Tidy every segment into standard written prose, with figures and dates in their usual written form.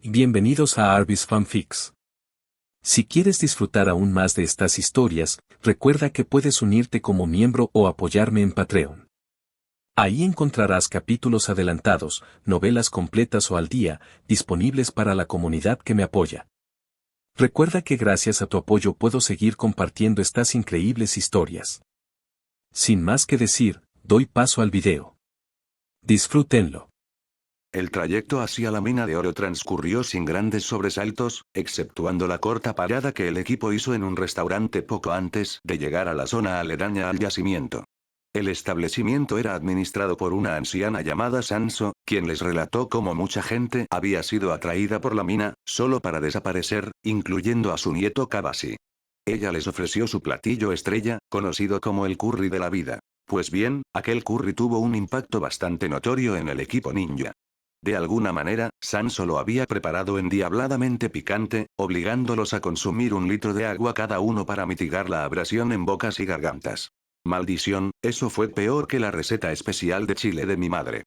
Bienvenidos a Arbis Fanfics. Si quieres disfrutar aún más de estas historias, recuerda que puedes unirte como miembro o apoyarme en Patreon. Ahí encontrarás capítulos adelantados, novelas completas o al día, disponibles para la comunidad que me apoya. Recuerda que gracias a tu apoyo puedo seguir compartiendo estas increíbles historias. Sin más que decir, doy paso al video. Disfrútenlo. El trayecto hacia la mina de oro transcurrió sin grandes sobresaltos, exceptuando la corta parada que el equipo hizo en un restaurante poco antes de llegar a la zona aledaña al yacimiento. El establecimiento era administrado por una anciana llamada Sanso, quien les relató cómo mucha gente había sido atraída por la mina, solo para desaparecer, incluyendo a su nieto Kabashi. Ella les ofreció su platillo estrella, conocido como el curry de la vida. Pues bien, aquel curry tuvo un impacto bastante notorio en el equipo ninja. De alguna manera, Sanso lo había preparado endiabladamente picante, obligándolos a consumir 1 litro de agua cada uno para mitigar la abrasión en bocas y gargantas. Maldición, eso fue peor que la receta especial de chile de mi madre.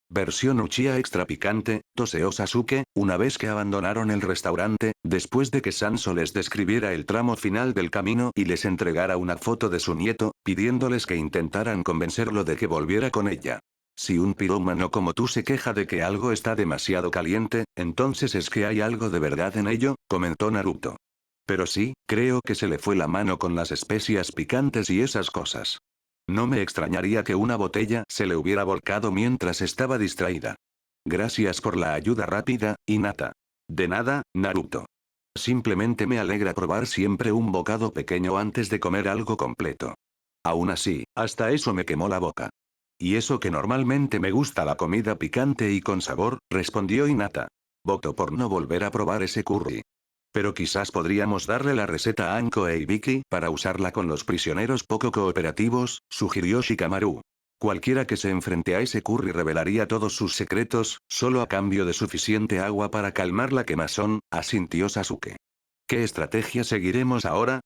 Versión Uchiha extra picante, toseó Sasuke, una vez que abandonaron el restaurante, después de que Sanso les describiera el tramo final del camino y les entregara una foto de su nieto, pidiéndoles que intentaran convencerlo de que volviera con ella. Si un pirómano como tú se queja de que algo está demasiado caliente, entonces es que hay algo de verdad en ello, comentó Naruto. Pero sí, creo que se le fue la mano con las especias picantes y esas cosas. No me extrañaría que una botella se le hubiera volcado mientras estaba distraída. Gracias por la ayuda rápida, Hinata. De nada, Naruto. Simplemente me alegra probar siempre un bocado pequeño antes de comer algo completo. Aún así, hasta eso me quemó la boca. Y eso que normalmente me gusta la comida picante y con sabor, respondió Hinata. Voto por no volver a probar ese curry. Pero quizás podríamos darle la receta a Anko e Ibiki para usarla con los prisioneros poco cooperativos, sugirió Shikamaru. Cualquiera que se enfrente a ese curry revelaría todos sus secretos, solo a cambio de suficiente agua para calmar la quemazón, asintió Sasuke. ¿Qué estrategia seguiremos ahora?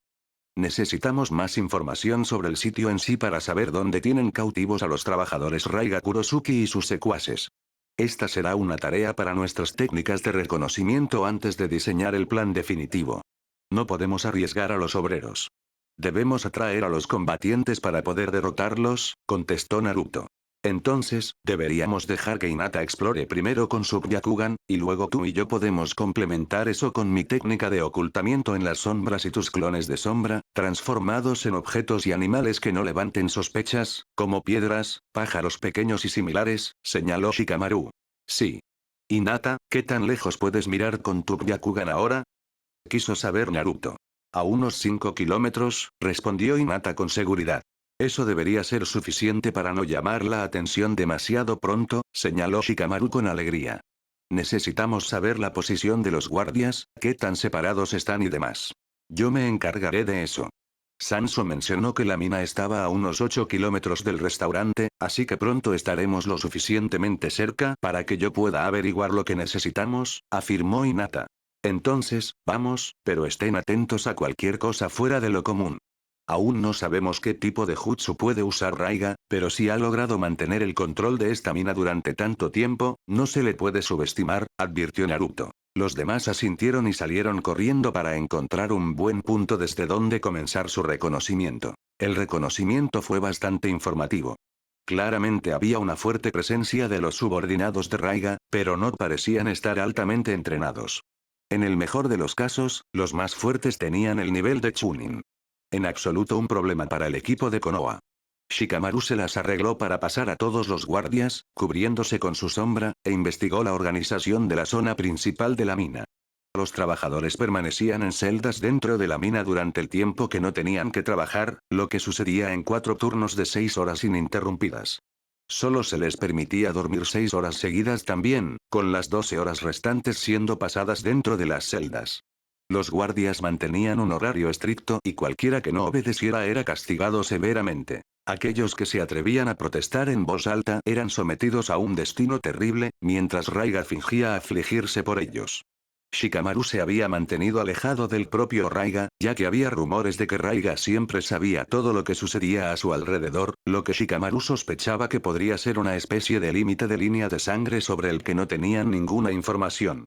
Necesitamos más información sobre el sitio en sí para saber dónde tienen cautivos a los trabajadores Raiga Kurosuki y sus secuaces. Esta será una tarea para nuestras técnicas de reconocimiento antes de diseñar el plan definitivo. No podemos arriesgar a los obreros. Debemos atraer a los combatientes para poder derrotarlos, contestó Naruto. Entonces, deberíamos dejar que Hinata explore primero con su Byakugan, y luego tú y yo podemos complementar eso con mi técnica de ocultamiento en las sombras y tus clones de sombra, transformados en objetos y animales que no levanten sospechas, como piedras, pájaros pequeños y similares, señaló Shikamaru. Sí. Hinata, ¿qué tan lejos puedes mirar con tu Byakugan ahora? Quiso saber Naruto. A unos 5 kilómetros, respondió Hinata con seguridad. Eso debería ser suficiente para no llamar la atención demasiado pronto, señaló Shikamaru con alegría. Necesitamos saber la posición de los guardias, qué tan separados están y demás. Yo me encargaré de eso. Sanso mencionó que la mina estaba a unos 8 kilómetros del restaurante, así que pronto estaremos lo suficientemente cerca para que yo pueda averiguar lo que necesitamos, afirmó Hinata. Entonces, vamos, pero estén atentos a cualquier cosa fuera de lo común. Aún no sabemos qué tipo de jutsu puede usar Raiga, pero si ha logrado mantener el control de esta mina durante tanto tiempo, no se le puede subestimar, advirtió Naruto. Los demás asintieron y salieron corriendo para encontrar un buen punto desde donde comenzar su reconocimiento. El reconocimiento fue bastante informativo. Claramente había una fuerte presencia de los subordinados de Raiga, pero no parecían estar altamente entrenados. En el mejor de los casos, los más fuertes tenían el nivel de Chunin. En absoluto un problema para el equipo de Konoha. Shikamaru se las arregló para pasar a todos los guardias, cubriéndose con su sombra, e investigó la organización de la zona principal de la mina. Los trabajadores permanecían en celdas dentro de la mina durante el tiempo que no tenían que trabajar, lo que sucedía en 4 turnos de 6 horas ininterrumpidas. Solo se les permitía dormir 6 horas seguidas también, con las 12 horas restantes siendo pasadas dentro de las celdas. Los guardias mantenían un horario estricto y cualquiera que no obedeciera era castigado severamente. Aquellos que se atrevían a protestar en voz alta eran sometidos a un destino terrible, mientras Raiga fingía afligirse por ellos. Shikamaru se había mantenido alejado del propio Raiga, ya que había rumores de que Raiga siempre sabía todo lo que sucedía a su alrededor, lo que Shikamaru sospechaba que podría ser una especie de límite de línea de sangre sobre el que no tenían ninguna información.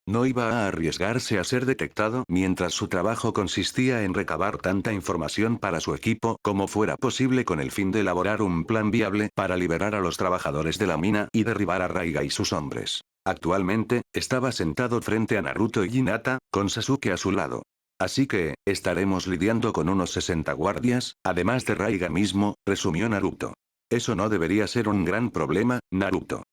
No iba a arriesgarse a ser detectado mientras su trabajo consistía en recabar tanta información para su equipo como fuera posible con el fin de elaborar un plan viable para liberar a los trabajadores de la mina y derribar a Raiga y sus hombres. Actualmente, estaba sentado frente a Naruto y Hinata, con Sasuke a su lado. Así que, estaremos lidiando con unos 60 guardias, además de Raiga mismo, resumió Naruto. Eso no debería ser un gran problema, Naruto.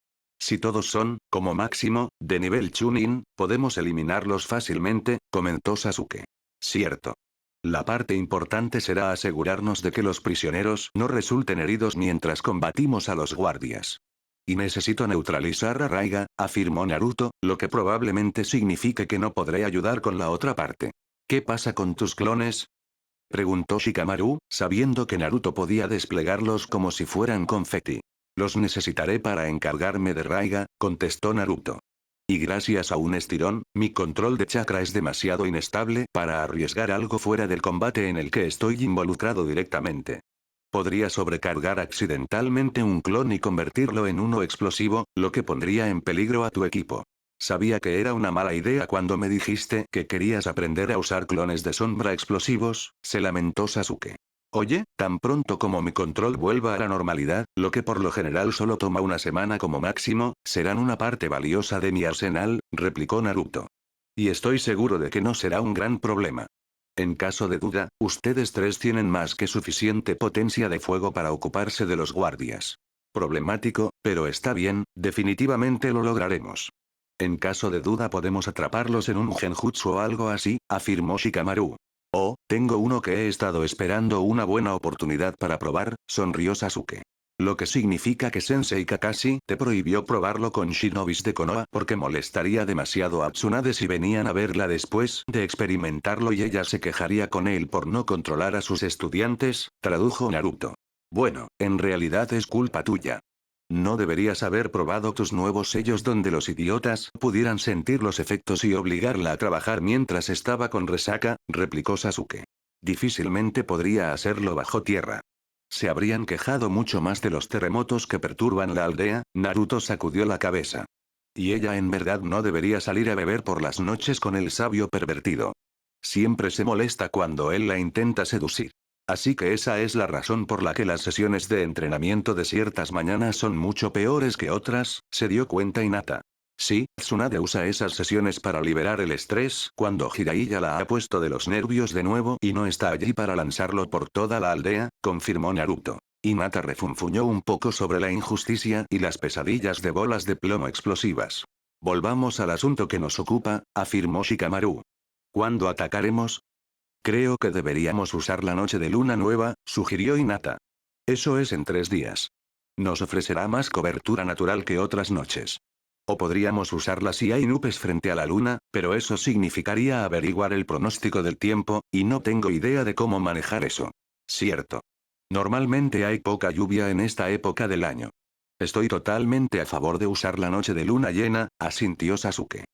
Si todos son, como máximo, de nivel Chunin, podemos eliminarlos fácilmente, comentó Sasuke. Cierto. La parte importante será asegurarnos de que los prisioneros no resulten heridos mientras combatimos a los guardias. Y necesito neutralizar a Raiga, afirmó Naruto, lo que probablemente signifique que no podré ayudar con la otra parte. ¿Qué pasa con tus clones? Preguntó Shikamaru, sabiendo que Naruto podía desplegarlos como si fueran confeti. Los necesitaré para encargarme de Raiga, contestó Naruto. Y gracias a un estirón, mi control de chakra es demasiado inestable para arriesgar algo fuera del combate en el que estoy involucrado directamente. Podría sobrecargar accidentalmente un clon y convertirlo en uno explosivo, lo que pondría en peligro a tu equipo. Sabía que era una mala idea cuando me dijiste que querías aprender a usar clones de sombra explosivos, se lamentó Sasuke. Oye, tan pronto como mi control vuelva a la normalidad, lo que por lo general solo toma una semana como máximo, serán una parte valiosa de mi arsenal, replicó Naruto. Y estoy seguro de que no será un gran problema. En caso de duda, ustedes tres tienen más que suficiente potencia de fuego para ocuparse de los guardias. Problemático, pero está bien, definitivamente lo lograremos. En caso de duda podemos atraparlos en un genjutsu o algo así, afirmó Shikamaru. Oh, tengo uno que he estado esperando una buena oportunidad para probar, sonrió Sasuke. Lo que significa que Sensei Kakashi te prohibió probarlo con shinobis de Konoha porque molestaría demasiado a Tsunade si venían a verla después de experimentarlo y ella se quejaría con él por no controlar a sus estudiantes, tradujo Naruto. Bueno, en realidad es culpa tuya. No deberías haber probado tus nuevos sellos donde los idiotas pudieran sentir los efectos y obligarla a trabajar mientras estaba con resaca, replicó Sasuke. Difícilmente podría hacerlo bajo tierra. Se habrían quejado mucho más de los terremotos que perturban la aldea, Naruto sacudió la cabeza. Y ella en verdad no debería salir a beber por las noches con el sabio pervertido. Siempre se molesta cuando él la intenta seducir. Así que esa es la razón por la que las sesiones de entrenamiento de ciertas mañanas son mucho peores que otras, se dio cuenta Hinata. Sí, Tsunade usa esas sesiones para liberar el estrés cuando Jiraiya la ha puesto de los nervios de nuevo y no está allí para lanzarlo por toda la aldea, confirmó Naruto. Hinata refunfuñó un poco sobre la injusticia y las pesadillas de bolas de plomo explosivas. Volvamos al asunto que nos ocupa, afirmó Shikamaru. ¿Cuándo atacaremos? Creo que deberíamos usar la noche de luna nueva, sugirió Hinata. Eso es en 3 días. Nos ofrecerá más cobertura natural que otras noches. O podríamos usarla si hay nubes frente a la luna, pero eso significaría averiguar el pronóstico del tiempo, y no tengo idea de cómo manejar eso. Cierto. Normalmente hay poca lluvia en esta época del año. Estoy totalmente a favor de usar la noche de luna llena, asintió Sasuke.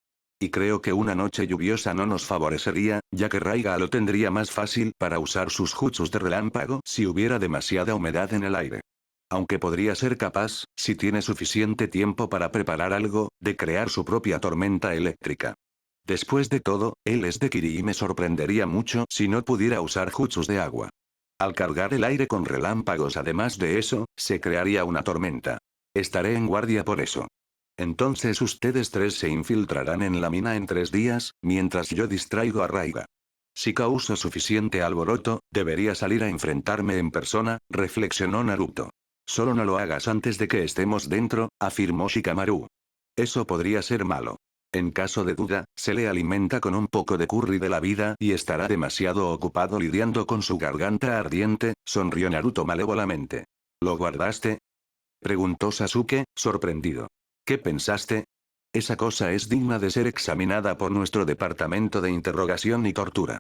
Y creo que una noche lluviosa no nos favorecería, ya que Raiga lo tendría más fácil para usar sus jutsus de relámpago si hubiera demasiada humedad en el aire. Aunque podría ser capaz, si tiene suficiente tiempo para preparar algo, de crear su propia tormenta eléctrica. Después de todo, él es de Kiri y me sorprendería mucho si no pudiera usar jutsus de agua. Al cargar el aire con relámpagos además de eso, se crearía una tormenta. Estaré en guardia por eso. Entonces ustedes tres se infiltrarán en la mina en 3 días, mientras yo distraigo a Raiga. Si causo suficiente alboroto, debería salir a enfrentarme en persona, reflexionó Naruto. Solo no lo hagas antes de que estemos dentro, afirmó Shikamaru. Eso podría ser malo. En caso de duda, se le alimenta con un poco de curry de la vida y estará demasiado ocupado lidiando con su garganta ardiente, sonrió Naruto malévolamente. ¿Lo guardaste? Preguntó Sasuke, sorprendido. ¿Qué pensaste? Esa cosa es digna de ser examinada por nuestro departamento de interrogación y tortura.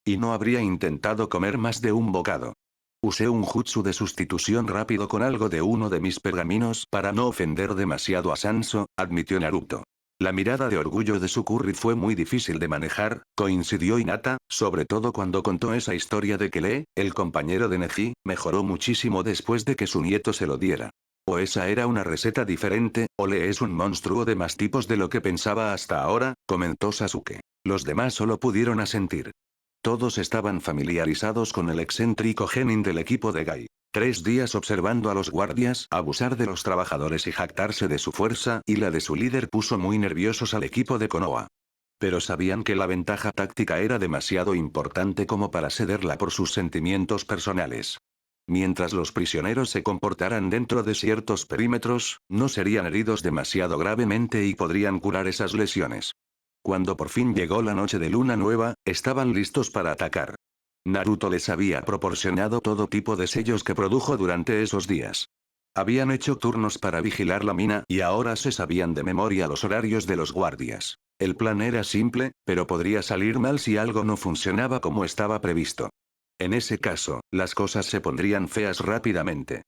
Y no habría intentado comer más de un bocado. Usé un jutsu de sustitución rápido con algo de uno de mis pergaminos para no ofender demasiado a Sanso, admitió Naruto. La mirada de orgullo de Sukurri fue muy difícil de manejar, coincidió Hinata, sobre todo cuando contó esa historia de que Lee, el compañero de Neji, mejoró muchísimo después de que su nieto se lo diera. O esa era una receta diferente, o le es un monstruo de más tipos de lo que pensaba hasta ahora, comentó Sasuke. Los demás solo pudieron asentir. Todos estaban familiarizados con el excéntrico genin del equipo de Gai. 3 días observando a los guardias abusar de los trabajadores y jactarse de su fuerza y la de su líder puso muy nerviosos al equipo de Konoha. Pero sabían que la ventaja táctica era demasiado importante como para cederla por sus sentimientos personales. Mientras los prisioneros se comportaran dentro de ciertos perímetros, no serían heridos demasiado gravemente y podrían curar esas lesiones. Cuando por fin llegó la noche de luna nueva, estaban listos para atacar. Naruto les había proporcionado todo tipo de sellos que produjo durante esos días. Habían hecho turnos para vigilar la mina y ahora se sabían de memoria los horarios de los guardias. El plan era simple, pero podría salir mal si algo no funcionaba como estaba previsto. En ese caso, las cosas se pondrían feas rápidamente.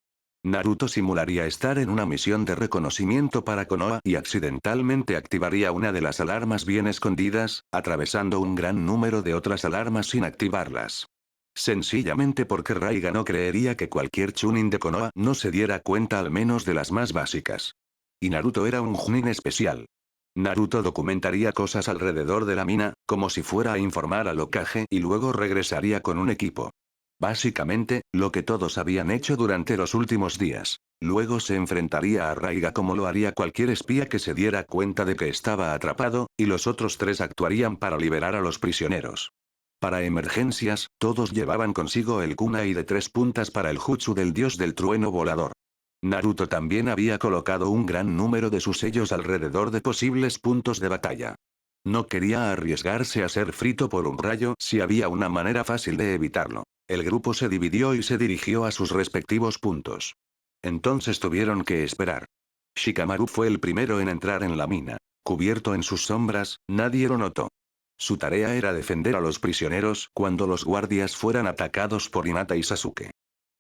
Naruto simularía estar en una misión de reconocimiento para Konoha y accidentalmente activaría una de las alarmas bien escondidas, atravesando un gran número de otras alarmas sin activarlas. Sencillamente porque Raiga no creería que cualquier chunin de Konoha no se diera cuenta al menos de las más básicas. Y Naruto era un chunin especial. Naruto documentaría cosas alrededor de la mina, como si fuera a informar al Hokage y luego regresaría con un equipo. Básicamente, lo que todos habían hecho durante los últimos días. Luego se enfrentaría a Raiga como lo haría cualquier espía que se diera cuenta de que estaba atrapado, y los otros 3 actuarían para liberar a los prisioneros. Para emergencias, todos llevaban consigo el kunai de 3 puntas para el jutsu del dios del trueno volador. Naruto también había colocado un gran número de sus sellos alrededor de posibles puntos de batalla. No quería arriesgarse a ser frito por un rayo si había una manera fácil de evitarlo. El grupo se dividió y se dirigió a sus respectivos puntos. Entonces tuvieron que esperar. Shikamaru fue el primero en entrar en la mina. Cubierto en sus sombras, nadie lo notó. Su tarea era defender a los prisioneros cuando los guardias fueran atacados por Hinata y Sasuke.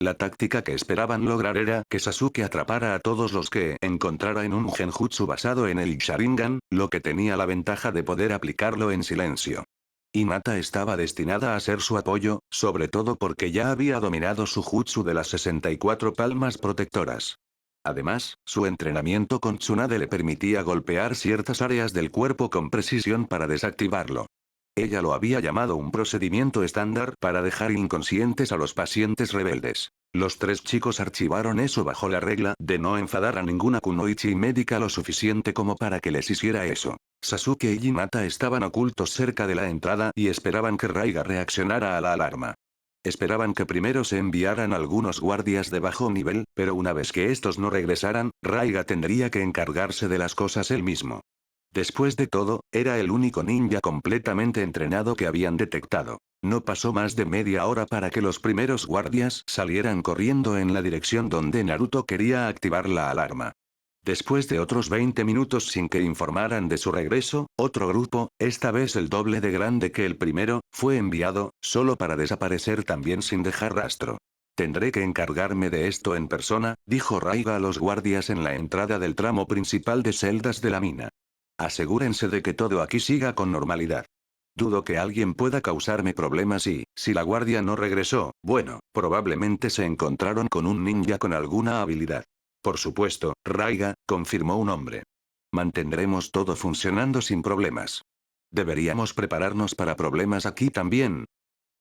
La táctica que esperaban lograr era que Sasuke atrapara a todos los que encontrara en un genjutsu basado en el Sharingan, lo que tenía la ventaja de poder aplicarlo en silencio. Hinata estaba destinada a ser su apoyo, sobre todo porque ya había dominado su jutsu de las 64 palmas protectoras. Además, su entrenamiento con Tsunade le permitía golpear ciertas áreas del cuerpo con precisión para desactivarlo. Ella lo había llamado un procedimiento estándar para dejar inconscientes a los pacientes rebeldes. Los 3 chicos archivaron eso bajo la regla de no enfadar a ninguna kunoichi médica lo suficiente como para que les hiciera eso. Sasuke y Hinata estaban ocultos cerca de la entrada y esperaban que Raiga reaccionara a la alarma. Esperaban que primero se enviaran algunos guardias de bajo nivel, pero una vez que estos no regresaran, Raiga tendría que encargarse de las cosas él mismo. Después de todo, era el único ninja completamente entrenado que habían detectado. No pasó más de media hora para que los primeros guardias salieran corriendo en la dirección donde Naruto quería activar la alarma. Después de otros 20 minutos sin que informaran de su regreso, otro grupo, esta vez el doble de grande que el primero, fue enviado, solo para desaparecer también sin dejar rastro. Tendré que encargarme de esto en persona, dijo Raiga a los guardias en la entrada del tramo principal de celdas de la mina. Asegúrense de que todo aquí siga con normalidad. Dudo que alguien pueda causarme problemas y, si la guardia no regresó, bueno, probablemente se encontraron con un ninja con alguna habilidad. Por supuesto, Raiga, confirmó un hombre. Mantendremos todo funcionando sin problemas. ¿Deberíamos prepararnos para problemas aquí también?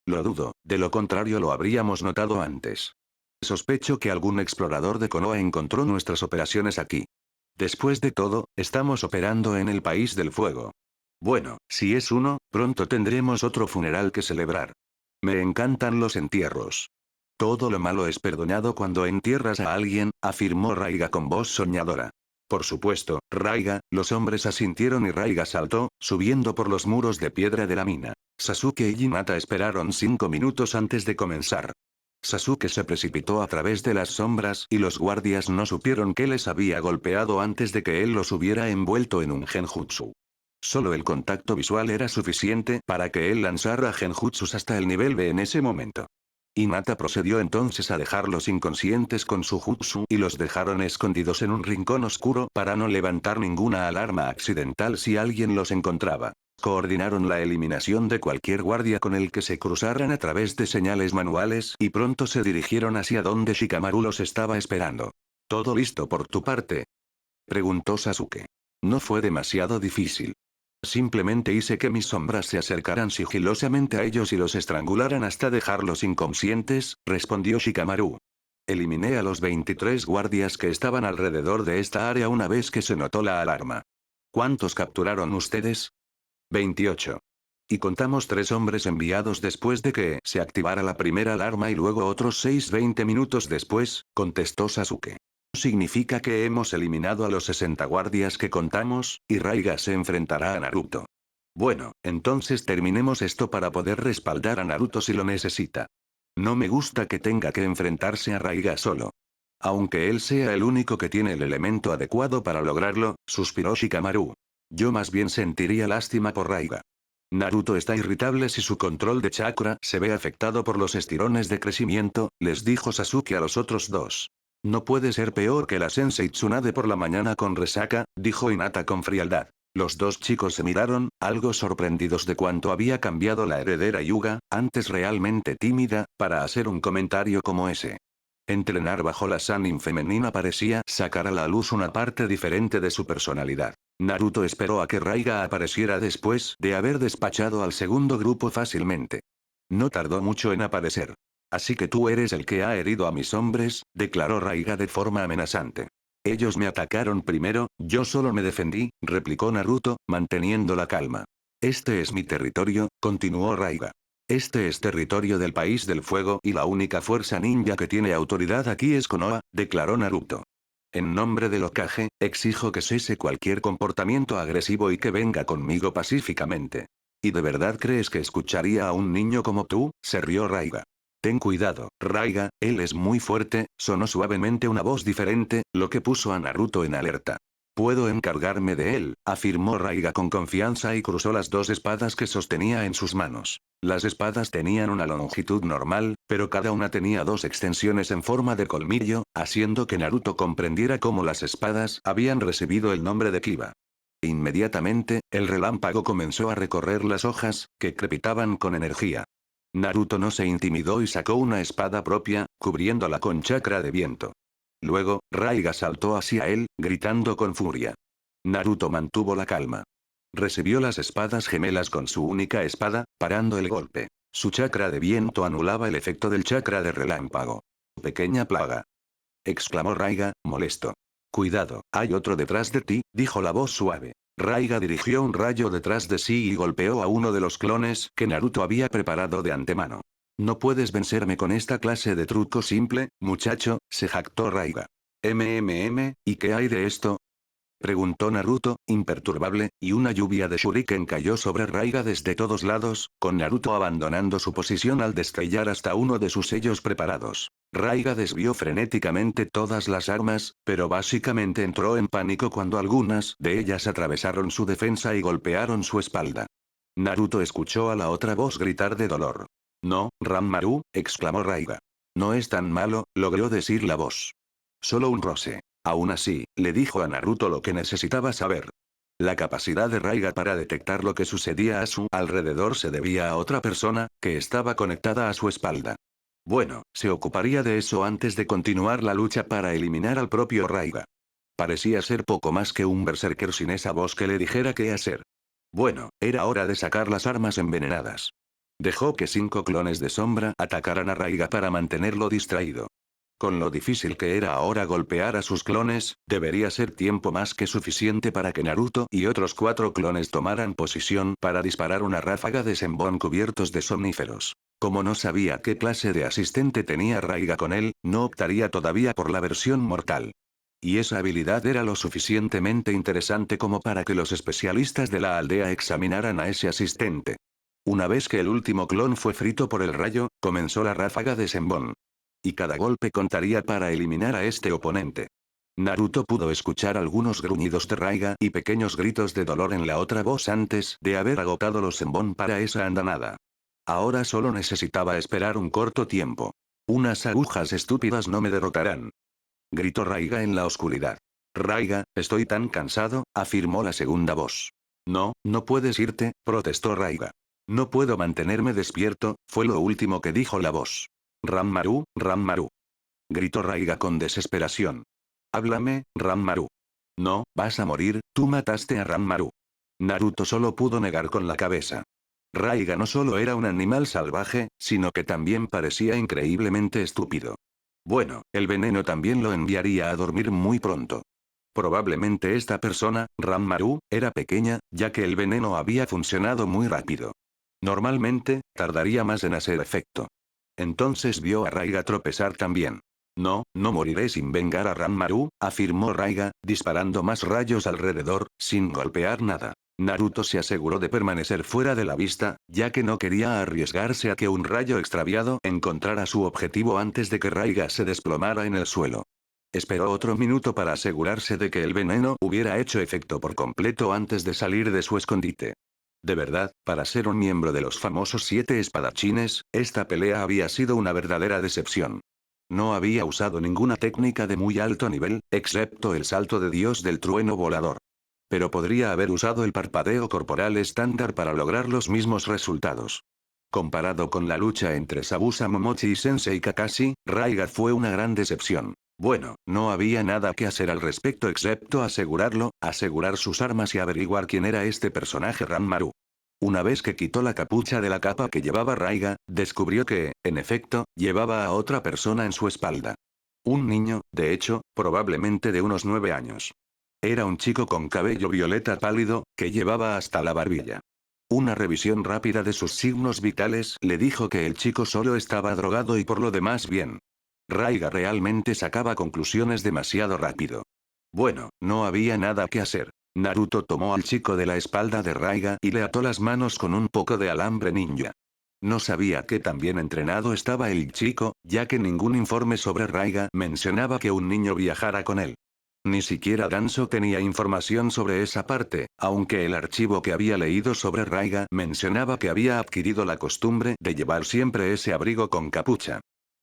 Lo dudo, de lo contrario lo habríamos notado antes. Sospecho que algún explorador de Konoha encontró nuestras operaciones aquí. Después de todo, estamos operando en el país del fuego. Bueno, si es uno, pronto tendremos otro funeral que celebrar. Me encantan los entierros. Todo lo malo es perdonado cuando entierras a alguien, afirmó Raiga con voz soñadora. Por supuesto, Raiga, los hombres asintieron y Raiga saltó, subiendo por los muros de piedra de la mina. Sasuke y Hinata esperaron 5 minutos antes de comenzar. Sasuke se precipitó a través de las sombras y los guardias no supieron que les había golpeado antes de que él los hubiera envuelto en un genjutsu. Solo el contacto visual era suficiente para que él lanzara genjutsus hasta el nivel B en ese momento. Hinata procedió entonces a dejarlos inconscientes con su jutsu y los dejaron escondidos en un rincón oscuro para no levantar ninguna alarma accidental si alguien los encontraba. Coordinaron la eliminación de cualquier guardia con el que se cruzaran a través de señales manuales y pronto se dirigieron hacia donde Shikamaru los estaba esperando. ¿Todo listo por tu parte?, preguntó Sasuke. No fue demasiado difícil. Simplemente hice que mis sombras se acercaran sigilosamente a ellos y los estrangularan hasta dejarlos inconscientes, respondió Shikamaru. Eliminé a los 23 guardias que estaban alrededor de esta área una vez que se notó la alarma. ¿Cuántos capturaron ustedes? 28. Y contamos 3 hombres enviados después de que se activara la primera alarma y luego otros 6 20 minutos después, contestó Sasuke. Significa que hemos eliminado a los 60 guardias que contamos, y Raiga se enfrentará a Naruto. Bueno, entonces terminemos esto para poder respaldar a Naruto si lo necesita. No me gusta que tenga que enfrentarse a Raiga solo. Aunque él sea el único que tiene el elemento adecuado para lograrlo, suspiró Shikamaru. Yo más bien sentiría lástima por Raiga. Naruto está irritable si su control de chakra se ve afectado por los estirones de crecimiento, les dijo Sasuke a los otros dos. No puede ser peor que la Sensei Tsunade por la mañana con resaca, dijo Hinata con frialdad. Los dos chicos se miraron, algo sorprendidos de cuánto había cambiado la heredera Hyuga, antes realmente tímida, para hacer un comentario como ese. Entrenar bajo la Sannin femenina parecía sacar a la luz una parte diferente de su personalidad. Naruto esperó a que Raiga apareciera después de haber despachado al segundo grupo fácilmente. No tardó mucho en aparecer. Así que tú eres el que ha herido a mis hombres, declaró Raiga de forma amenazante. Ellos me atacaron primero, yo solo me defendí, replicó Naruto, manteniendo la calma. Este es mi territorio, continuó Raiga. Este es territorio del país del fuego y la única fuerza ninja que tiene autoridad aquí es Konoha, declaró Naruto. En nombre del Hokage, exijo que cese cualquier comportamiento agresivo y que venga conmigo pacíficamente. ¿Y de verdad crees que escucharía a un niño como tú?, se rió Raiga. Ten cuidado, Raiga, él es muy fuerte, sonó suavemente una voz diferente, lo que puso a Naruto en alerta. Puedo encargarme de él, afirmó Raiga con confianza y cruzó las 2 espadas que sostenía en sus manos. Las espadas tenían una longitud normal, pero cada una tenía 2 extensiones en forma de colmillo, haciendo que Naruto comprendiera cómo las espadas habían recibido el nombre de Kiba. Inmediatamente, el relámpago comenzó a recorrer las hojas, que crepitaban con energía. Naruto no se intimidó y sacó una espada propia, cubriéndola con chakra de viento. Luego, Raiga saltó hacia él, gritando con furia. Naruto mantuvo la calma. Recibió las espadas gemelas con su única espada, parando el golpe. Su chakra de viento anulaba el efecto del chakra de relámpago. Pequeña plaga, exclamó Raiga, molesto. Cuidado, hay otro detrás de ti, dijo la voz suave. Raiga dirigió un rayo detrás de sí y golpeó a uno de los clones que Naruto había preparado de antemano. No puedes vencerme con esta clase de truco simple, muchacho, se jactó Raiga. ¿Y qué hay de esto?, preguntó Naruto, imperturbable, y una lluvia de shuriken cayó sobre Raiga desde todos lados, con Naruto abandonando su posición al destellar hasta uno de sus sellos preparados. Raiga desvió frenéticamente todas las armas, pero básicamente entró en pánico cuando algunas de ellas atravesaron su defensa y golpearon su espalda. Naruto escuchó a la otra voz gritar de dolor. No, Ranmaru, exclamó Raiga. No es tan malo, logró decir la voz. Solo un roce. Aún así, le dijo a Naruto lo que necesitaba saber. La capacidad de Raiga para detectar lo que sucedía a su alrededor se debía a otra persona, que estaba conectada a su espalda. Bueno, se ocuparía de eso antes de continuar la lucha para eliminar al propio Raiga. Parecía ser poco más que un berserker sin esa voz que le dijera qué hacer. Bueno, era hora de sacar las armas envenenadas. Dejó que 5 clones de sombra atacaran a Raiga para mantenerlo distraído. Con lo difícil que era ahora golpear a sus clones, debería ser tiempo más que suficiente para que Naruto y otros 4 clones tomaran posición para disparar una ráfaga de senbon cubiertos de somníferos. Como no sabía qué clase de asistente tenía Raiga con él, no optaría todavía por la versión mortal. Y esa habilidad era lo suficientemente interesante como para que los especialistas de la aldea examinaran a ese asistente. Una vez que el último clon fue frito por el rayo, comenzó la ráfaga de senbon. Y cada golpe contaría para eliminar a este oponente. Naruto pudo escuchar algunos gruñidos de Raiga y pequeños gritos de dolor en la otra voz antes de haber agotado los senbon para esa andanada. Ahora solo necesitaba esperar un corto tiempo. Unas agujas estúpidas no me derrotarán, gritó Raiga en la oscuridad. Raiga, estoy tan cansado, afirmó la segunda voz. No, no puedes irte, protestó Raiga. No puedo mantenerme despierto, fue lo último que dijo la voz. Ranmaru, Ranmaru, gritó Raiga con desesperación. Háblame, Ranmaru. No, vas a morir, tú mataste a Ranmaru. Naruto solo pudo negar con la cabeza. Raiga no solo era un animal salvaje, sino que también parecía increíblemente estúpido. Bueno, el veneno también lo enviaría a dormir muy pronto. Probablemente esta persona, Ranmaru, era pequeña, ya que el veneno había funcionado muy rápido. Normalmente, tardaría más en hacer efecto. Entonces vio a Raiga tropezar también. No, no moriré sin vengar a Ranmaru, afirmó Raiga, disparando más rayos alrededor, sin golpear nada. Naruto se aseguró de permanecer fuera de la vista, ya que no quería arriesgarse a que un rayo extraviado encontrara su objetivo antes de que Raiga se desplomara en el suelo. Esperó otro minuto para asegurarse de que el veneno hubiera hecho efecto por completo antes de salir de su escondite. De verdad, para ser un miembro de los famosos 7 espadachines, esta pelea había sido una verdadera decepción. No había usado ninguna técnica de muy alto nivel, excepto el salto de Dios del trueno volador. Pero podría haber usado el parpadeo corporal estándar para lograr los mismos resultados. Comparado con la lucha entre Sabusa Momochi y Sensei Kakashi, Raiga fue una gran decepción. Bueno, no había nada que hacer al respecto excepto asegurarlo, asegurar sus armas y averiguar quién era este personaje Ranmaru. Una vez que quitó la capucha de la capa que llevaba Raiga, descubrió que, en efecto, llevaba a otra persona en su espalda. Un niño, de hecho, probablemente de unos 9 años. Era un chico con cabello violeta pálido, que llevaba hasta la barbilla. Una revisión rápida de sus signos vitales le dijo que el chico solo estaba drogado y por lo demás bien. Raiga realmente sacaba conclusiones demasiado rápido. Bueno, no había nada que hacer. Naruto tomó al chico de la espalda de Raiga y le ató las manos con un poco de alambre ninja. No sabía qué tan bien entrenado estaba el chico, ya que ningún informe sobre Raiga mencionaba que un niño viajara con él. Ni siquiera Danzo tenía información sobre esa parte, aunque el archivo que había leído sobre Raiga mencionaba que había adquirido la costumbre de llevar siempre ese abrigo con capucha.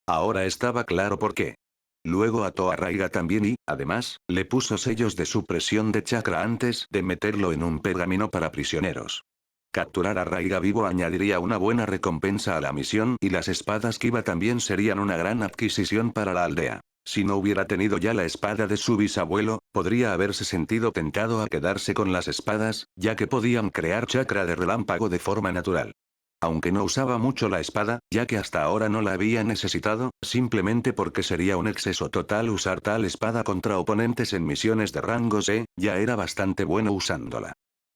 Ahora estaba claro por qué. Luego ató a Raiga también y, además, le puso sellos de supresión de chakra antes de meterlo en un pergamino para prisioneros. Capturar a Raiga vivo añadiría una buena recompensa a la misión y las espadas Kiba también serían una gran adquisición para la aldea. Si no hubiera tenido ya la espada de su bisabuelo, podría haberse sentido tentado a quedarse con las espadas, ya que podían crear chakra de relámpago de forma natural. Aunque no usaba mucho la espada, ya que hasta ahora no la había necesitado, simplemente porque sería un exceso total usar tal espada contra oponentes en misiones de rango C, ya era bastante bueno usándola.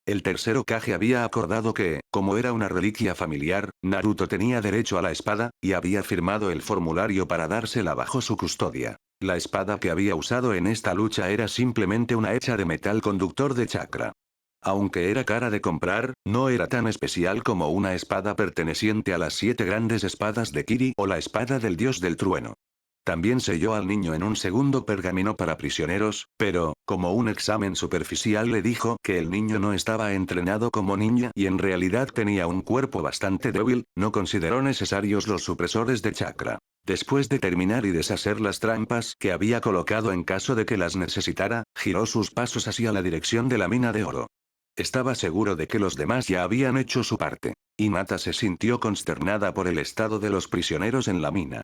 El tercer Hokage había acordado que, como era una reliquia familiar, Naruto tenía derecho a la espada, y había firmado el formulario para dársela bajo su custodia. La espada que había usado en esta lucha era simplemente una hecha de metal conductor de chakra. Aunque era cara de comprar, no era tan especial como una espada perteneciente a las 7 grandes espadas de Kiri o la espada del dios del trueno. También selló al niño en un segundo pergamino para prisioneros, pero, como un examen superficial le dijo que el niño no estaba entrenado como ninja y en realidad tenía un cuerpo bastante débil, no consideró necesarios los supresores de chakra. Después de terminar y deshacer las trampas que había colocado en caso de que las necesitara, giró sus pasos hacia la dirección de la mina de oro. Estaba seguro de que los demás ya habían hecho su parte. Hinata se sintió consternada por el estado de los prisioneros en la mina.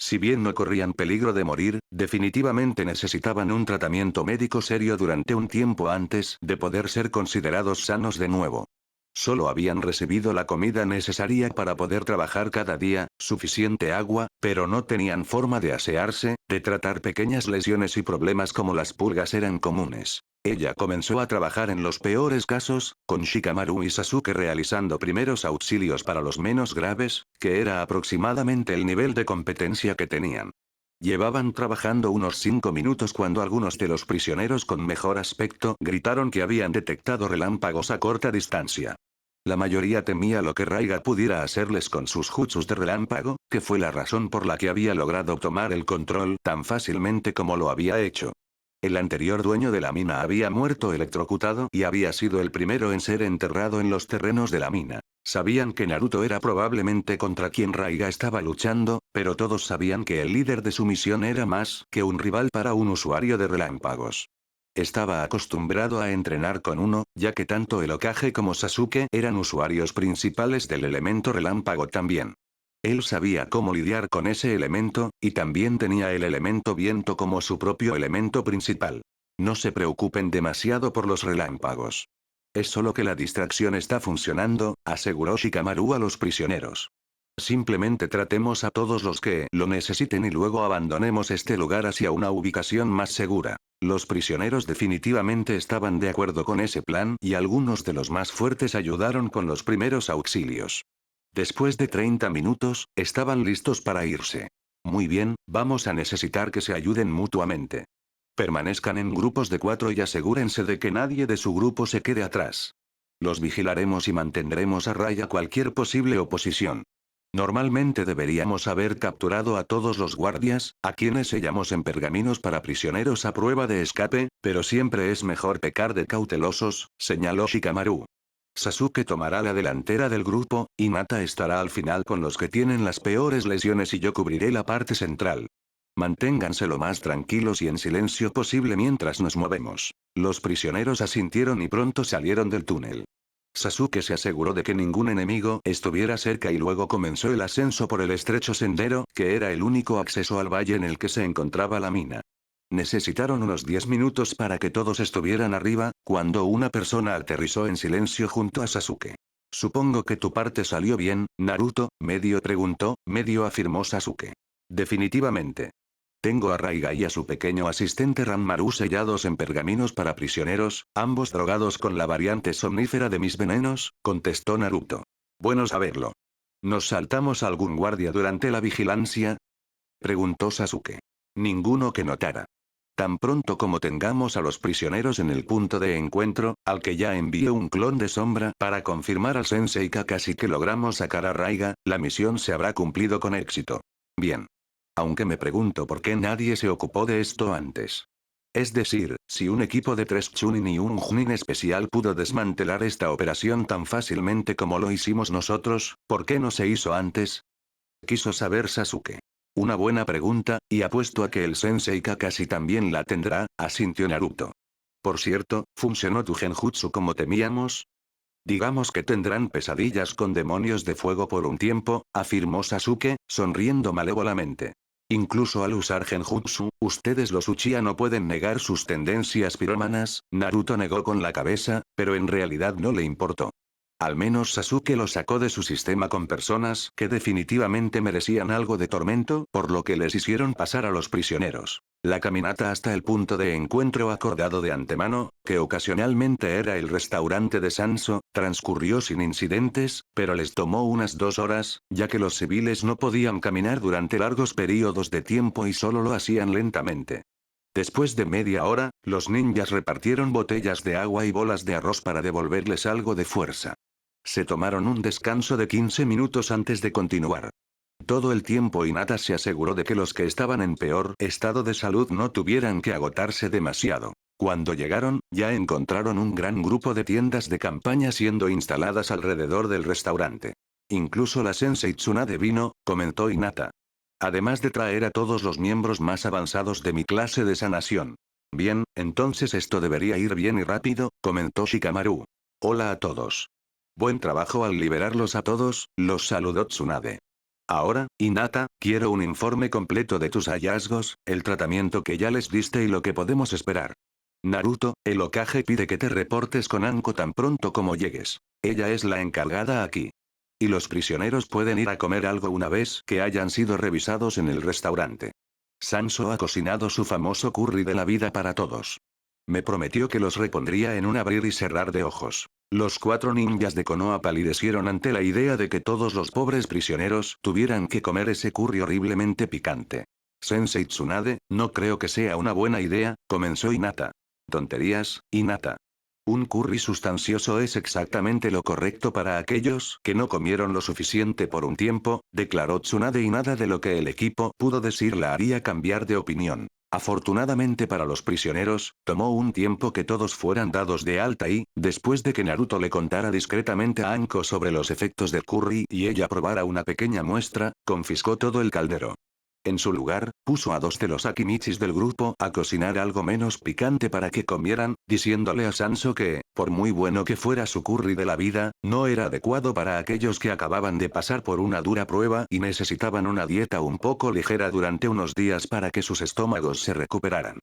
Si bien no corrían peligro de morir, definitivamente necesitaban un tratamiento médico serio durante un tiempo antes de poder ser considerados sanos de nuevo. Solo habían recibido la comida necesaria para poder trabajar cada día, suficiente agua, pero no tenían forma de asearse, de tratar pequeñas lesiones y problemas como las pulgas eran comunes. Ella comenzó a trabajar en los peores casos, con Shikamaru y Sasuke realizando primeros auxilios para los menos graves, que era aproximadamente el nivel de competencia que tenían. Llevaban trabajando unos 5 minutos cuando algunos de los prisioneros con mejor aspecto gritaron que habían detectado relámpagos a corta distancia. La mayoría temía lo que Raiga pudiera hacerles con sus jutsus de relámpago, que fue la razón por la que había logrado tomar el control tan fácilmente como lo había hecho. El anterior dueño de la mina había muerto electrocutado y había sido el primero en ser enterrado en los terrenos de la mina. Sabían que Naruto era probablemente contra quien Raiga estaba luchando, pero todos sabían que el líder de su misión era más que un rival para un usuario de relámpagos. Estaba acostumbrado a entrenar con uno, ya que tanto el Hokage como Sasuke eran usuarios principales del elemento relámpago también. Él sabía cómo lidiar con ese elemento, y también tenía el elemento viento como su propio elemento principal. No se preocupen demasiado por los relámpagos. Es solo que la distracción está funcionando, aseguró Shikamaru a los prisioneros. Simplemente tratemos a todos los que lo necesiten y luego abandonemos este lugar hacia una ubicación más segura. Los prisioneros definitivamente estaban de acuerdo con ese plan y algunos de los más fuertes ayudaron con los primeros auxilios. Después de 30 minutos, estaban listos para irse. Muy bien, vamos a necesitar que se ayuden mutuamente. Permanezcan en grupos de 4 y asegúrense de que nadie de su grupo se quede atrás. Los vigilaremos y mantendremos a raya cualquier posible oposición. Normalmente deberíamos haber capturado a todos los guardias, a quienes sellamos en pergaminos para prisioneros a prueba de escape, pero siempre es mejor pecar de cautelosos, señaló Shikamaru. Sasuke tomará la delantera del grupo, y Hinata estará al final con los que tienen las peores lesiones y yo cubriré la parte central. Manténganse lo más tranquilos y en silencio posible mientras nos movemos. Los prisioneros asintieron y pronto salieron del túnel. Sasuke se aseguró de que ningún enemigo estuviera cerca y luego comenzó el ascenso por el estrecho sendero, que era el único acceso al valle en el que se encontraba la mina. Necesitaron unos 10 minutos para que todos estuvieran arriba, cuando una persona aterrizó en silencio junto a Sasuke. Supongo que tu parte salió bien, Naruto, medio preguntó, medio afirmó Sasuke. Definitivamente. Tengo a Raiga y a su pequeño asistente Ranmaru sellados en pergaminos para prisioneros, ambos drogados con la variante somnífera de mis venenos, contestó Naruto. Bueno saberlo. ¿Nos saltamos a algún guardia durante la vigilancia? Preguntó Sasuke. Ninguno que notara. Tan pronto como tengamos a los prisioneros en el punto de encuentro, al que ya envié un clon de sombra para confirmar al Sensei Kakashi que logramos sacar a Raiga, la misión se habrá cumplido con éxito. Bien. Aunque me pregunto por qué nadie se ocupó de esto antes. Es decir, si un equipo de 3 Chunin y un Junin especial pudo desmantelar esta operación tan fácilmente como lo hicimos nosotros, ¿por qué no se hizo antes? Quiso saber Sasuke. Una buena pregunta, y apuesto a que el Sensei Kakashi también la tendrá, asintió Naruto. Por cierto, ¿funcionó tu genjutsu como temíamos? Digamos que tendrán pesadillas con demonios de fuego por un tiempo, afirmó Sasuke, sonriendo malévolamente. Incluso al usar genjutsu, ustedes los Uchiha no pueden negar sus tendencias pirómanas, Naruto negó con la cabeza, pero en realidad no le importó. Al menos Sasuke lo sacó de su sistema con personas que definitivamente merecían algo de tormento, por lo que les hicieron pasar a los prisioneros. La caminata hasta el punto de encuentro acordado de antemano, que ocasionalmente era el restaurante de Sanso, transcurrió sin incidentes, pero les tomó unas 2 horas, ya que los civiles no podían caminar durante largos periodos de tiempo y solo lo hacían lentamente. Después de media hora, los ninjas repartieron botellas de agua y bolas de arroz para devolverles algo de fuerza. Se tomaron un descanso de 15 minutos antes de continuar. Todo el tiempo Hinata se aseguró de que los que estaban en peor estado de salud no tuvieran que agotarse demasiado. Cuando llegaron, ya encontraron un gran grupo de tiendas de campaña siendo instaladas alrededor del restaurante. Incluso la Sensei Tsunade vino, comentó Hinata. Además de traer a todos los miembros más avanzados de mi clase de sanación. Bien, entonces esto debería ir bien y rápido, comentó Shikamaru. Hola a todos. Buen trabajo al liberarlos a todos, los saludó Tsunade. Ahora, Hinata, quiero un informe completo de tus hallazgos, el tratamiento que ya les diste y lo que podemos esperar. Naruto, el Hokage pide que te reportes con Anko tan pronto como llegues. Ella es la encargada aquí. Y los prisioneros pueden ir a comer algo una vez que hayan sido revisados en el restaurante. Sanso ha cocinado su famoso curry de la vida para todos. Me prometió que los repondría en un abrir y cerrar de ojos. Los 4 ninjas de Konoha palidecieron ante la idea de que todos los pobres prisioneros tuvieran que comer ese curry horriblemente picante. Sensei Tsunade, no creo que sea una buena idea, comenzó Hinata. Tonterías, Hinata. Un curry sustancioso es exactamente lo correcto para aquellos que no comieron lo suficiente por un tiempo, declaró Tsunade y nada de lo que el equipo pudo decir la haría cambiar de opinión. Afortunadamente para los prisioneros, tomó un tiempo que todos fueran dados de alta y, después de que Naruto le contara discretamente a Anko sobre los efectos del curry y ella probara una pequeña muestra, confiscó todo el caldero. En su lugar, puso a 2 de los Akimichis del grupo a cocinar algo menos picante para que comieran, diciéndole a Sanso que, por muy bueno que fuera su curry de la vida, no era adecuado para aquellos que acababan de pasar por una dura prueba y necesitaban una dieta un poco ligera durante unos días para que sus estómagos se recuperaran.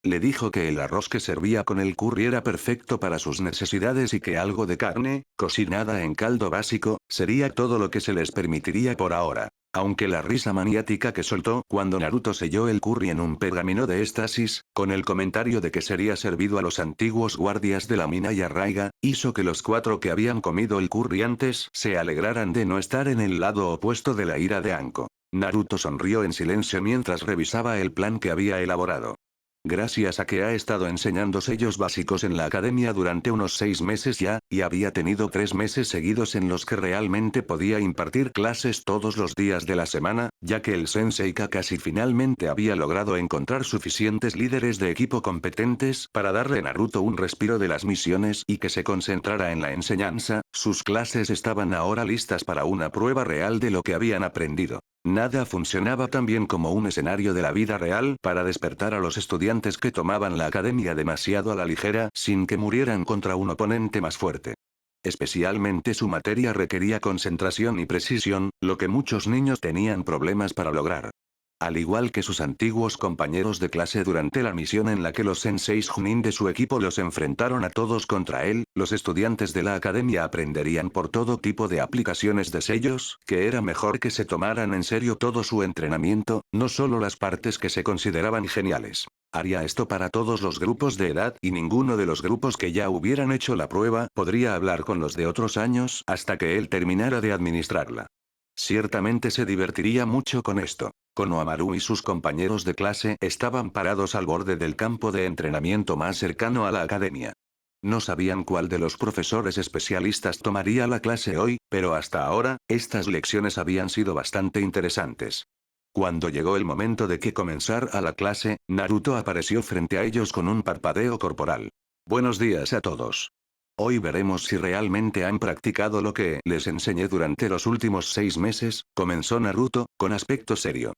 Le dijo que el arroz que servía con el curry era perfecto para sus necesidades y que algo de carne, cocinada en caldo básico, sería todo lo que se les permitiría por ahora. Aunque la risa maniática que soltó cuando Naruto selló el curry en un pergamino de éxtasis, con el comentario de que sería servido a los antiguos guardias de la mina y Arraiga, hizo que los 4 que habían comido el curry antes se alegraran de no estar en el lado opuesto de la ira de Anko. Naruto sonrió en silencio mientras revisaba el plan que había elaborado. Gracias a que ha estado enseñando sellos básicos en la academia durante unos 6 meses ya, y había tenido 3 meses seguidos en los que realmente podía impartir clases todos los días de la semana, ya que el Sensei Kakashi finalmente había logrado encontrar suficientes líderes de equipo competentes para darle a Naruto un respiro de las misiones y que se concentrara en la enseñanza, sus clases estaban ahora listas para una prueba real de lo que habían aprendido. Nada funcionaba tan bien como un escenario de la vida real para despertar a los estudiantes que tomaban la academia demasiado a la ligera sin que murieran contra un oponente más fuerte. Especialmente su materia requería concentración y precisión, lo que muchos niños tenían problemas para lograr. Al igual que sus antiguos compañeros de clase durante la misión en la que los senseis Chunin de su equipo los enfrentaron a todos contra él, los estudiantes de la academia aprenderían por todo tipo de aplicaciones de sellos, que era mejor que se tomaran en serio todo su entrenamiento, no solo las partes que se consideraban geniales. Haría esto para todos los grupos de edad y ninguno de los grupos que ya hubieran hecho la prueba podría hablar con los de otros años hasta que él terminara de administrarla. Ciertamente se divertiría mucho con esto. Konohamaru y sus compañeros de clase estaban parados al borde del campo de entrenamiento más cercano a la academia. No sabían cuál de los profesores especialistas tomaría la clase hoy, pero hasta ahora, estas lecciones habían sido bastante interesantes. Cuando llegó el momento de que comenzara la clase, Naruto apareció frente a ellos con un parpadeo corporal. Buenos días a todos. Hoy veremos si realmente han practicado lo que les enseñé durante los últimos 6 meses, comenzó Naruto, con aspecto serio.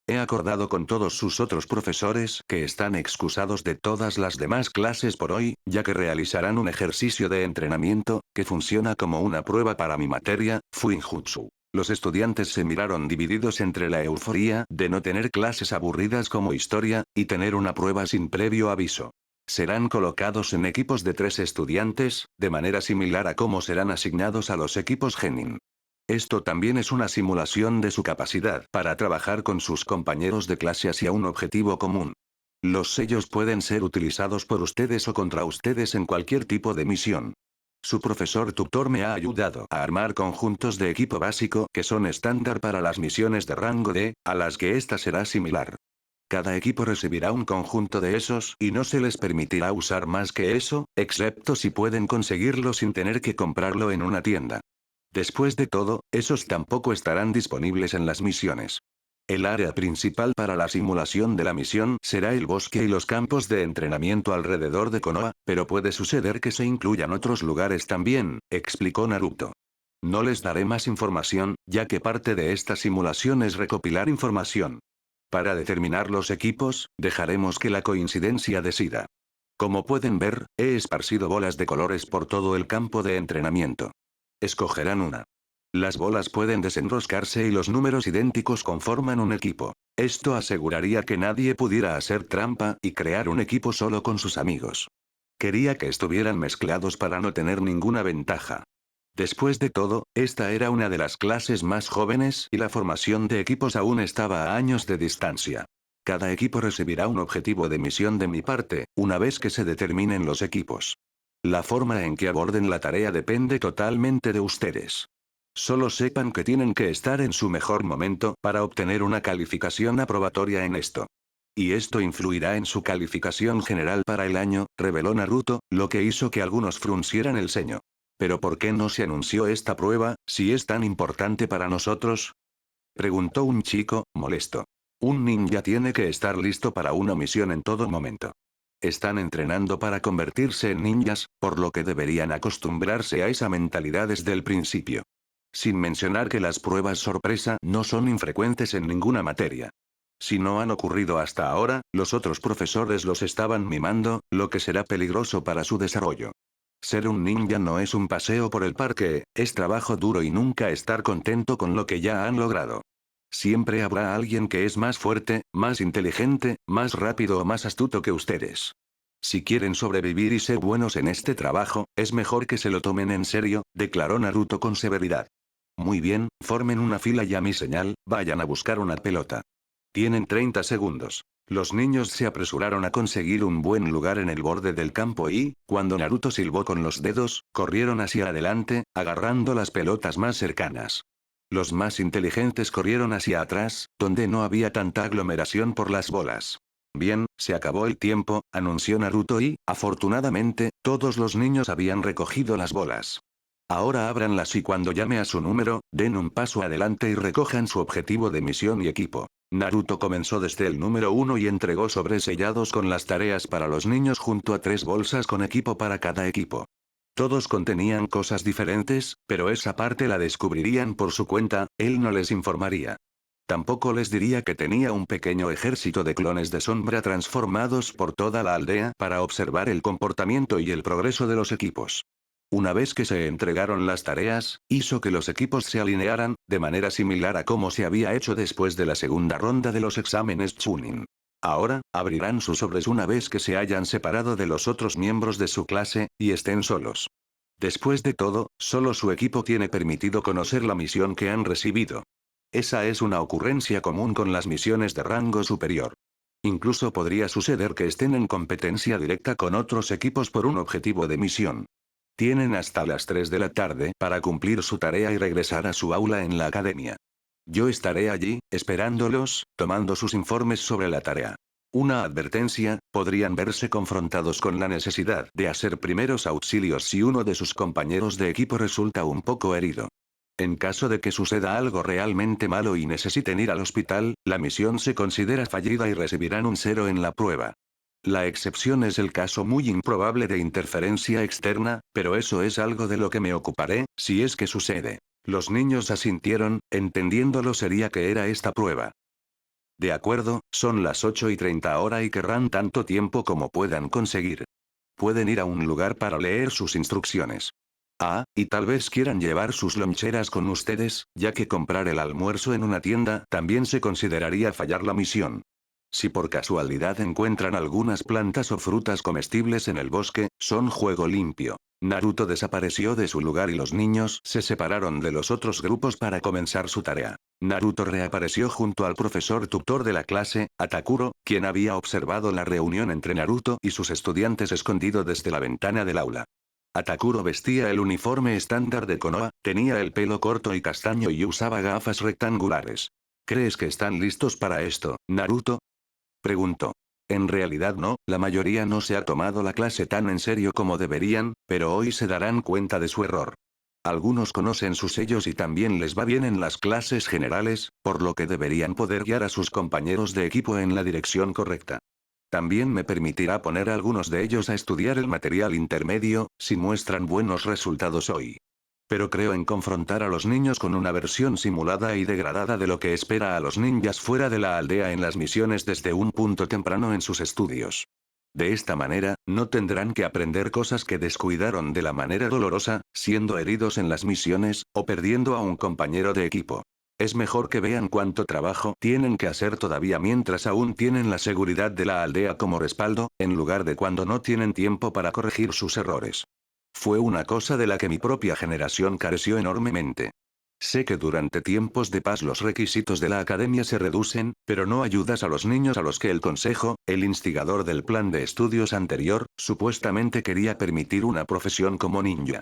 He acordado con todos sus otros profesores que están excusados de todas las demás clases por hoy, ya que realizarán un ejercicio de entrenamiento, que funciona como una prueba para mi materia, Fuinjutsu. Los estudiantes se miraron divididos entre la euforía de no tener clases aburridas como historia, y tener una prueba sin previo aviso. Serán colocados en equipos de 3 estudiantes, de manera similar a cómo serán asignados a los equipos Genin. Esto también es una simulación de su capacidad para trabajar con sus compañeros de clase hacia un objetivo común. Los sellos pueden ser utilizados por ustedes o contra ustedes en cualquier tipo de misión. Su profesor tutor me ha ayudado a armar conjuntos de equipo básico que son estándar para las misiones de rango D, a las que esta será similar. Cada equipo recibirá un conjunto de esos y no se les permitirá usar más que eso, excepto si pueden conseguirlo sin tener que comprarlo en una tienda. Después de todo, esos tampoco estarán disponibles en las misiones. El área principal para la simulación de la misión será el bosque y los campos de entrenamiento alrededor de Konoha, pero puede suceder que se incluyan otros lugares también, explicó Naruto. No les daré más información, ya que parte de esta simulación es recopilar información. Para determinar los equipos, dejaremos que la coincidencia decida. Como pueden ver, he esparcido bolas de colores por todo el campo de entrenamiento. Escogerán una. Las bolas pueden desenroscarse y los números idénticos conforman un equipo. Esto aseguraría que nadie pudiera hacer trampa y crear un equipo solo con sus amigos. Quería que estuvieran mezclados para no tener ninguna ventaja. Después de todo, esta era una de las clases más jóvenes y la formación de equipos aún estaba a años de distancia. Cada equipo recibirá un objetivo de misión de mi parte, una vez que se determinen los equipos. La forma en que aborden la tarea depende totalmente de ustedes. Solo sepan que tienen que estar en su mejor momento para obtener una calificación aprobatoria en esto. Y esto influirá en su calificación general para el año, reveló Naruto, lo que hizo que algunos fruncieran el ceño. ¿Pero por qué no se anunció esta prueba, si es tan importante para nosotros? Preguntó un chico, molesto. Un ninja tiene que estar listo para una misión en todo momento. Están entrenando para convertirse en ninjas, por lo que deberían acostumbrarse a esa mentalidad desde el principio. Sin mencionar que las pruebas sorpresa no son infrecuentes en ninguna materia. Si no han ocurrido hasta ahora, los otros profesores los estaban mimando, lo que será peligroso para su desarrollo. Ser un ninja no es un paseo por el parque, es trabajo duro y nunca estar contento con lo que ya han logrado. Siempre habrá alguien que es más fuerte, más inteligente, más rápido o más astuto que ustedes. Si quieren sobrevivir y ser buenos en este trabajo, es mejor que se lo tomen en serio, declaró Naruto con severidad. Muy bien, formen una fila y a mi señal, vayan a buscar una pelota. Tienen 30 segundos. Los niños se apresuraron a conseguir un buen lugar en el borde del campo y, cuando Naruto silbó con los dedos, corrieron hacia adelante, agarrando las pelotas más cercanas. Los más inteligentes corrieron hacia atrás, donde no había tanta aglomeración por las bolas. Bien, se acabó el tiempo, anunció Naruto y, afortunadamente, todos los niños habían recogido las bolas. Ahora ábranlas y cuando llame a su número, den un paso adelante y recojan su objetivo de misión y equipo. Naruto comenzó desde el número 1 y entregó sobres sellados con las tareas para los niños junto a 3 bolsas con equipo para cada equipo. Todos contenían cosas diferentes, pero esa parte la descubrirían por su cuenta, él no les informaría. Tampoco les diría que tenía un pequeño ejército de clones de sombra transformados por toda la aldea para observar el comportamiento y el progreso de los equipos. Una vez que se entregaron las tareas, hizo que los equipos se alinearan, de manera similar a como se había hecho después de la segunda ronda de los exámenes Chunin. Ahora, abrirán sus sobres una vez que se hayan separado de los otros miembros de su clase, y estén solos. Después de todo, solo su equipo tiene permitido conocer la misión que han recibido. Esa es una ocurrencia común con las misiones de rango superior. Incluso podría suceder que estén en competencia directa con otros equipos por un objetivo de misión. Tienen hasta las 3 de la tarde para cumplir su tarea y regresar a su aula en la academia. Yo estaré allí, esperándolos, tomando sus informes sobre la tarea. Una advertencia, podrían verse confrontados con la necesidad de hacer primeros auxilios si uno de sus compañeros de equipo resulta un poco herido. En caso de que suceda algo realmente malo y necesiten ir al hospital, la misión se considera fallida y recibirán un 0 en la prueba. La excepción es el caso muy improbable de interferencia externa, pero eso es algo de lo que me ocuparé, si es que sucede. Los niños asintieron, entendiéndolo sería que era esta prueba. De acuerdo, son las 8:30 ahora y querrán tanto tiempo como puedan conseguir. Pueden ir a un lugar para leer sus instrucciones. Ah, y tal vez quieran llevar sus loncheras con ustedes, ya que comprar el almuerzo en una tienda también se consideraría fallar la misión. Si por casualidad encuentran algunas plantas o frutas comestibles en el bosque, son juego limpio. Naruto desapareció de su lugar y los niños se separaron de los otros grupos para comenzar su tarea. Naruto reapareció junto al profesor tutor de la clase, a Takuro, quien había observado la reunión entre Naruto y sus estudiantes escondido desde la ventana del aula. Atakuro vestía el uniforme estándar de Konoha, tenía el pelo corto y castaño y usaba gafas rectangulares. ¿Crees que están listos para esto, Naruto? Preguntó. En realidad no, la mayoría no se ha tomado la clase tan en serio como deberían, pero hoy se darán cuenta de su error. Algunos conocen sus sellos y también les va bien en las clases generales, por lo que deberían poder guiar a sus compañeros de equipo en la dirección correcta. También me permitirá poner a algunos de ellos a estudiar el material intermedio, si muestran buenos resultados hoy. Pero creo en confrontar a los niños con una versión simulada y degradada de lo que espera a los ninjas fuera de la aldea en las misiones desde un punto temprano en sus estudios. De esta manera, no tendrán que aprender cosas que descuidaron de la manera dolorosa, siendo heridos en las misiones, o perdiendo a un compañero de equipo. Es mejor que vean cuánto trabajo tienen que hacer todavía mientras aún tienen la seguridad de la aldea como respaldo, en lugar de cuando no tienen tiempo para corregir sus errores. Fue una cosa de la que mi propia generación careció enormemente. Sé que durante tiempos de paz los requisitos de la academia se reducen, pero no ayudas a los niños a los que el consejo, el instigador del plan de estudios anterior, supuestamente quería permitir una profesión como ninja.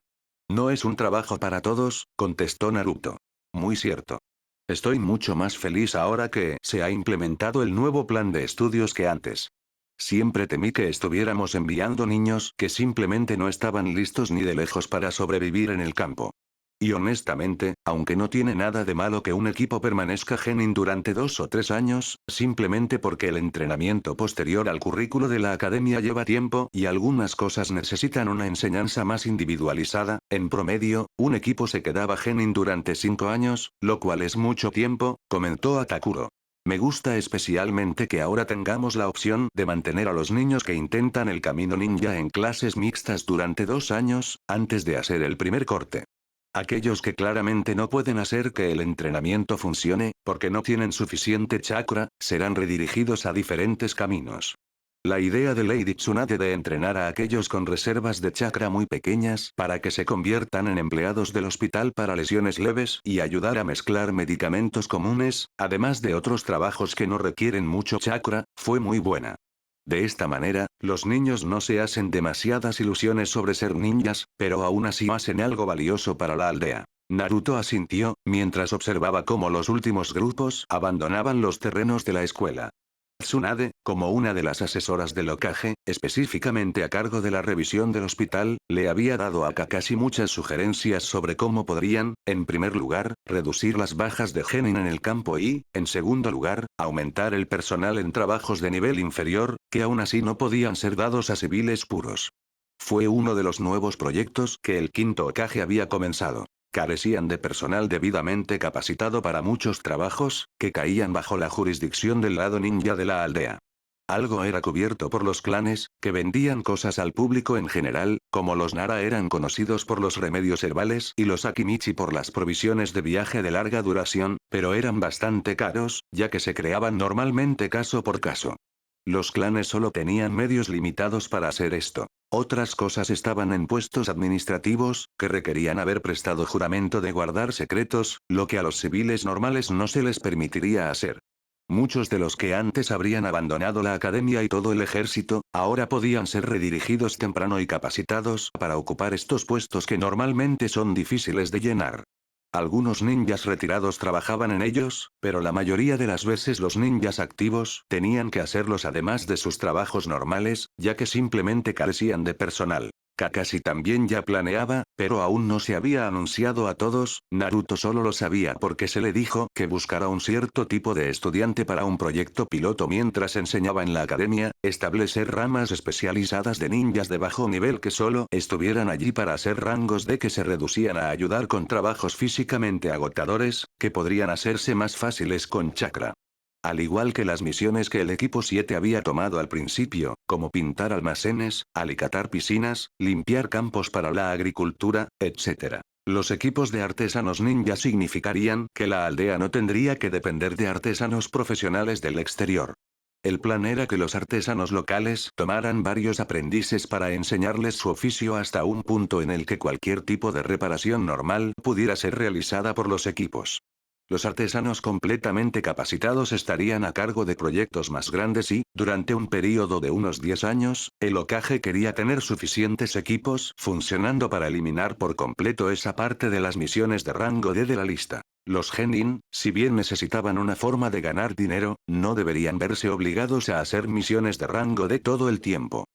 No es un trabajo para todos, contestó Naruto. Muy cierto. Estoy mucho más feliz ahora que se ha implementado el nuevo plan de estudios que antes. Siempre temí que estuviéramos enviando niños que simplemente no estaban listos ni de lejos para sobrevivir en el campo. Y honestamente, aunque no tiene nada de malo que un equipo permanezca genin durante 2 o 3 años, simplemente porque el entrenamiento posterior al currículo de la academia lleva tiempo y algunas cosas necesitan una enseñanza más individualizada, en promedio, un equipo se quedaba genin durante 5 años, lo cual es mucho tiempo, comentó Atakuro. Me gusta especialmente que ahora tengamos la opción de mantener a los niños que intentan el camino ninja en clases mixtas durante 2 años, antes de hacer el primer corte. Aquellos que claramente no pueden hacer que el entrenamiento funcione, porque no tienen suficiente chakra, serán redirigidos a diferentes caminos. La idea de Lady Tsunade de entrenar a aquellos con reservas de chakra muy pequeñas para que se conviertan en empleados del hospital para lesiones leves y ayudar a mezclar medicamentos comunes, además de otros trabajos que no requieren mucho chakra, fue muy buena. De esta manera, los niños no se hacen demasiadas ilusiones sobre ser ninjas, pero aún así hacen algo valioso para la aldea. Naruto asintió, mientras observaba cómo los últimos grupos abandonaban los terrenos de la escuela. Tsunade, como una de las asesoras del Hokage, específicamente a cargo de la revisión del hospital, le había dado a Kakashi muchas sugerencias sobre cómo podrían, en primer lugar, reducir las bajas de genin en el campo y, en segundo lugar, aumentar el personal en trabajos de nivel inferior, que aún así no podían ser dados a civiles puros. Fue uno de los nuevos proyectos que el quinto Hokage había comenzado. Carecían de personal debidamente capacitado para muchos trabajos, que caían bajo la jurisdicción del lado ninja de la aldea. Algo era cubierto por los clanes, que vendían cosas al público en general, como los Nara eran conocidos por los remedios herbales y los Akimichi por las provisiones de viaje de larga duración, pero eran bastante caros, ya que se creaban normalmente caso por caso. Los clanes solo tenían medios limitados para hacer esto. Otras cosas estaban en puestos administrativos, que requerían haber prestado juramento de guardar secretos, lo que a los civiles normales no se les permitiría hacer. Muchos de los que antes habrían abandonado la academia y todo el ejército, ahora podían ser redirigidos temprano y capacitados para ocupar estos puestos que normalmente son difíciles de llenar. Algunos ninjas retirados trabajaban en ellos, pero la mayoría de las veces los ninjas activos tenían que hacerlos además de sus trabajos normales, ya que simplemente carecían de personal. Kakashi también ya planeaba, pero aún no se había anunciado a todos, Naruto solo lo sabía porque se le dijo que buscara un cierto tipo de estudiante para un proyecto piloto mientras enseñaba en la academia, establecer ramas especializadas de ninjas de bajo nivel que solo estuvieran allí para hacer rangos de que se reducían a ayudar con trabajos físicamente agotadores, que podrían hacerse más fáciles con chakra. Al igual que las misiones que el equipo 7 había tomado al principio, como pintar almacenes, alicatar piscinas, limpiar campos para la agricultura, etc. Los equipos de artesanos ninja significarían que la aldea no tendría que depender de artesanos profesionales del exterior. El plan era que los artesanos locales tomaran varios aprendices para enseñarles su oficio hasta un punto en el que cualquier tipo de reparación normal pudiera ser realizada por los equipos. Los artesanos completamente capacitados estarían a cargo de proyectos más grandes y, durante un período de unos 10 años, el Hokage quería tener suficientes equipos funcionando para eliminar por completo esa parte de las misiones de rango D de la lista. Los genin, si bien necesitaban una forma de ganar dinero, no deberían verse obligados a hacer misiones de rango D todo el tiempo.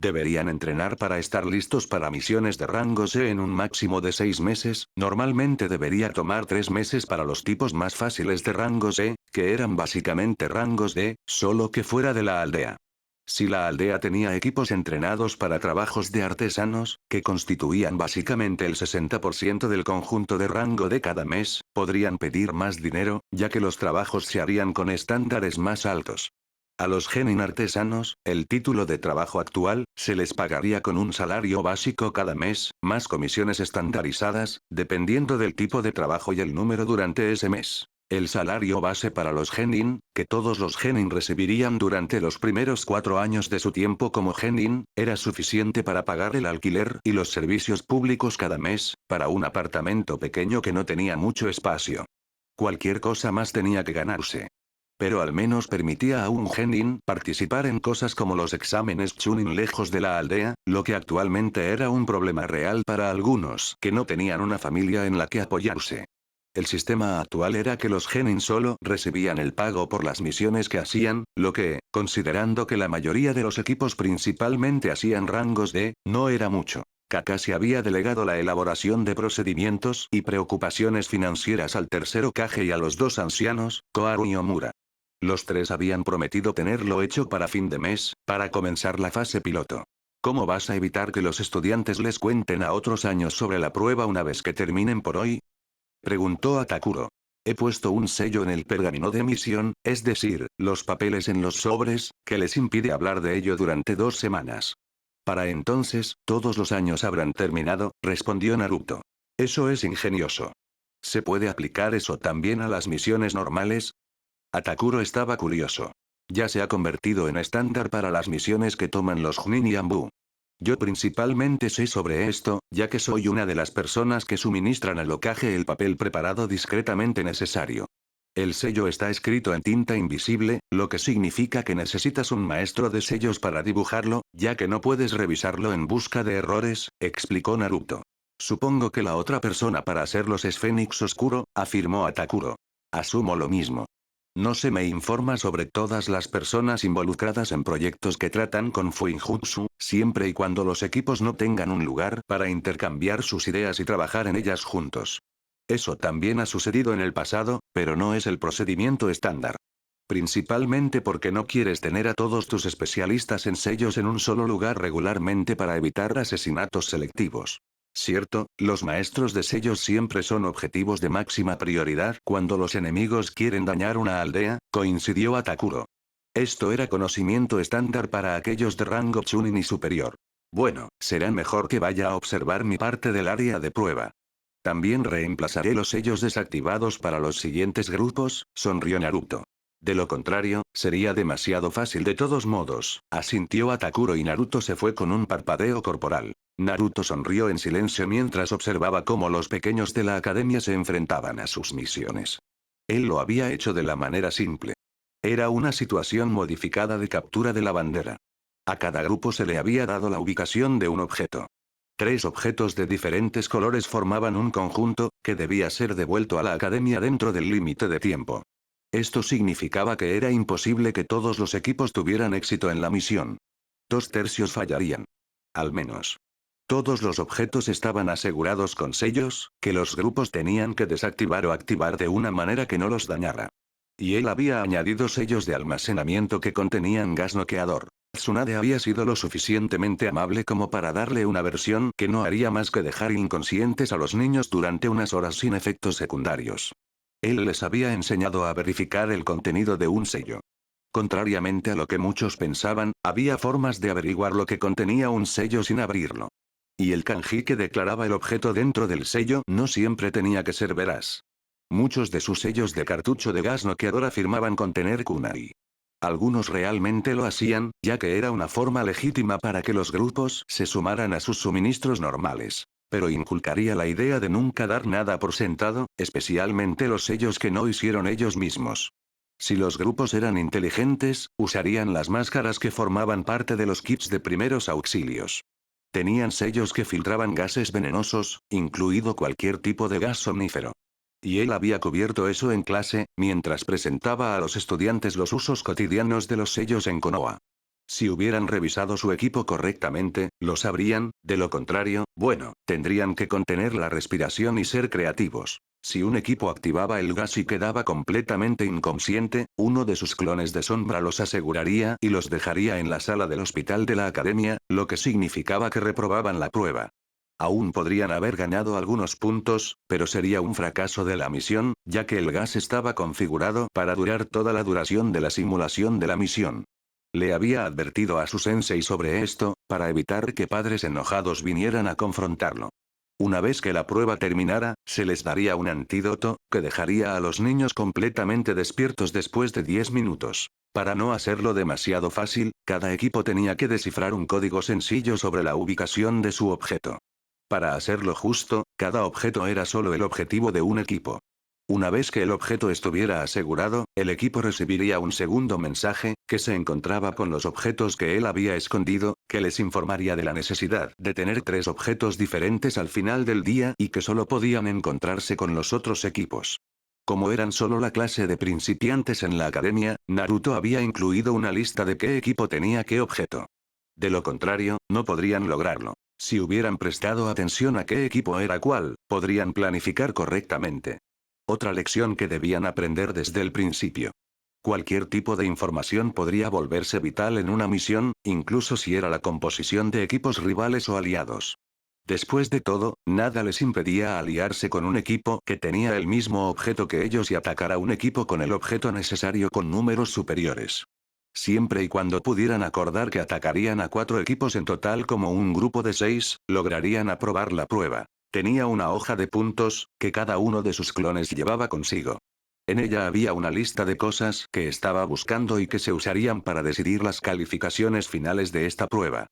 Deberían entrenar para estar listos para misiones de rango C en un máximo de 6 meses, normalmente debería tomar 3 meses para los tipos más fáciles de rango C, que eran básicamente rangos D, solo que fuera de la aldea. Si la aldea tenía equipos entrenados para trabajos de artesanos, que constituían básicamente el 60% del conjunto de rango de cada mes, podrían pedir más dinero, ya que los trabajos se harían con estándares más altos. A los genin artesanos, el título de trabajo actual, se les pagaría con un salario básico cada mes, más comisiones estandarizadas, dependiendo del tipo de trabajo y el número durante ese mes. El salario base para los genin, que todos los genin recibirían durante los primeros 4 años de su tiempo como genin, era suficiente para pagar el alquiler y los servicios públicos cada mes, para un apartamento pequeño que no tenía mucho espacio. Cualquier cosa más tenía que ganarse. Pero al menos permitía a un genin participar en cosas como los exámenes Chunin lejos de la aldea, lo que actualmente era un problema real para algunos que no tenían una familia en la que apoyarse. El sistema actual era que los genin solo recibían el pago por las misiones que hacían, lo que, considerando que la mayoría de los equipos principalmente hacían rangos de, no era mucho. Kakashi había delegado la elaboración de procedimientos y preocupaciones financieras al tercer Hokage y a los 2 ancianos, Koharu y Omura. Los 3 habían prometido tenerlo hecho para fin de mes, para comenzar la fase piloto. ¿Cómo vas a evitar que los estudiantes les cuenten a otros años sobre la prueba una vez que terminen por hoy? Preguntó a Takuro. He puesto un sello en el pergamino de misión, es decir, los papeles en los sobres, que les impide hablar de ello durante 2 semanas. Para entonces, todos los años habrán terminado, respondió Naruto. Eso es ingenioso. ¿Se puede aplicar eso también a las misiones normales? Atakuro estaba curioso. Ya se ha convertido en estándar para las misiones que toman los Chunin y Anbu. Yo principalmente sé sobre esto, ya que soy una de las personas que suministran al Hokage el papel preparado discretamente necesario. El sello está escrito en tinta invisible, lo que significa que necesitas un maestro de sellos para dibujarlo, ya que no puedes revisarlo en busca de errores, explicó Naruto. Supongo que la otra persona para hacerlos es Fénix Oscuro, afirmó Atakuro. Asumo lo mismo. No se me informa sobre todas las personas involucradas en proyectos que tratan con Fuinjutsu, siempre y cuando los equipos no tengan un lugar para intercambiar sus ideas y trabajar en ellas juntos. Eso también ha sucedido en el pasado, pero no es el procedimiento estándar. Principalmente porque no quieres tener a todos tus especialistas en sellos en un solo lugar regularmente para evitar asesinatos selectivos. Cierto, los maestros de sellos siempre son objetivos de máxima prioridad cuando los enemigos quieren dañar una aldea, coincidió Atakuro. Esto era conocimiento estándar para aquellos de rango Chunin y superior. Bueno, será mejor que vaya a observar mi parte del área de prueba. También reemplazaré los sellos desactivados para los siguientes grupos, sonrió Naruto. De lo contrario, sería demasiado fácil de todos modos, asintió Atakuro y Naruto se fue con un parpadeo corporal. Naruto sonrió en silencio mientras observaba cómo los pequeños de la academia se enfrentaban a sus misiones. Él lo había hecho de la manera simple. Era una situación modificada de captura de la bandera. A cada grupo se le había dado la ubicación de un objeto. 3 objetos de diferentes colores formaban un conjunto, que debía ser devuelto a la academia dentro del límite de tiempo. Esto significaba que era imposible que todos los equipos tuvieran éxito en la misión. 2/3 fallarían. Al menos. Todos los objetos estaban asegurados con sellos, que los grupos tenían que desactivar o activar de una manera que no los dañara. Y él había añadido sellos de almacenamiento que contenían gas noqueador. Tsunade había sido lo suficientemente amable como para darle una versión que no haría más que dejar inconscientes a los niños durante unas horas sin efectos secundarios. Él les había enseñado a verificar el contenido de un sello. Contrariamente a lo que muchos pensaban, había formas de averiguar lo que contenía un sello sin abrirlo. Y el kanji que declaraba el objeto dentro del sello no siempre tenía que ser veraz. Muchos de sus sellos de cartucho de gas noqueador afirmaban contener kunai. Algunos realmente lo hacían, ya que era una forma legítima para que los grupos se sumaran a sus suministros normales. Pero inculcaría la idea de nunca dar nada por sentado, especialmente los sellos que no hicieron ellos mismos. Si los grupos eran inteligentes, usarían las máscaras que formaban parte de los kits de primeros auxilios. Tenían sellos que filtraban gases venenosos, incluido cualquier tipo de gas somnífero. Y él había cubierto eso en clase, mientras presentaba a los estudiantes los usos cotidianos de los sellos en Konoha. Si hubieran revisado su equipo correctamente, lo sabrían, de lo contrario, bueno, tendrían que contener la respiración y ser creativos. Si un equipo activaba el gas y quedaba completamente inconsciente, uno de sus clones de sombra los aseguraría y los dejaría en la sala del hospital de la academia, lo que significaba que reprobaban la prueba. Aún podrían haber ganado algunos puntos, pero sería un fracaso de la misión, ya que el gas estaba configurado para durar toda la duración de la simulación de la misión. Le había advertido a su sensei sobre esto, para evitar que padres enojados vinieran a confrontarlo. Una vez que la prueba terminara, se les daría un antídoto, que dejaría a los niños completamente despiertos después de 10 minutos. Para no hacerlo demasiado fácil, cada equipo tenía que descifrar un código sencillo sobre la ubicación de su objeto. Para hacerlo justo, cada objeto era solo el objetivo de un equipo. Una vez que el objeto estuviera asegurado, el equipo recibiría un segundo mensaje, que se encontraba con los objetos que él había escondido, que les informaría de la necesidad de tener 3 objetos diferentes al final del día y que solo podían encontrarse con los otros equipos. Como eran solo la clase de principiantes en la academia, Naruto había incluido una lista de qué equipo tenía qué objeto. De lo contrario, no podrían lograrlo. Si hubieran prestado atención a qué equipo era cuál, podrían planificar correctamente. Otra lección que debían aprender desde el principio. Cualquier tipo de información podría volverse vital en una misión, incluso si era la composición de equipos rivales o aliados. Después de todo, nada les impedía aliarse con un equipo que tenía el mismo objeto que ellos y atacar a un equipo con el objeto necesario con números superiores. Siempre y cuando pudieran acordar que atacarían a 4 equipos en total como un grupo de 6, lograrían aprobar la prueba. Tenía una hoja de puntos, que cada uno de sus clones llevaba consigo. En ella había una lista de cosas que estaba buscando y que se usarían para decidir las calificaciones finales de esta prueba.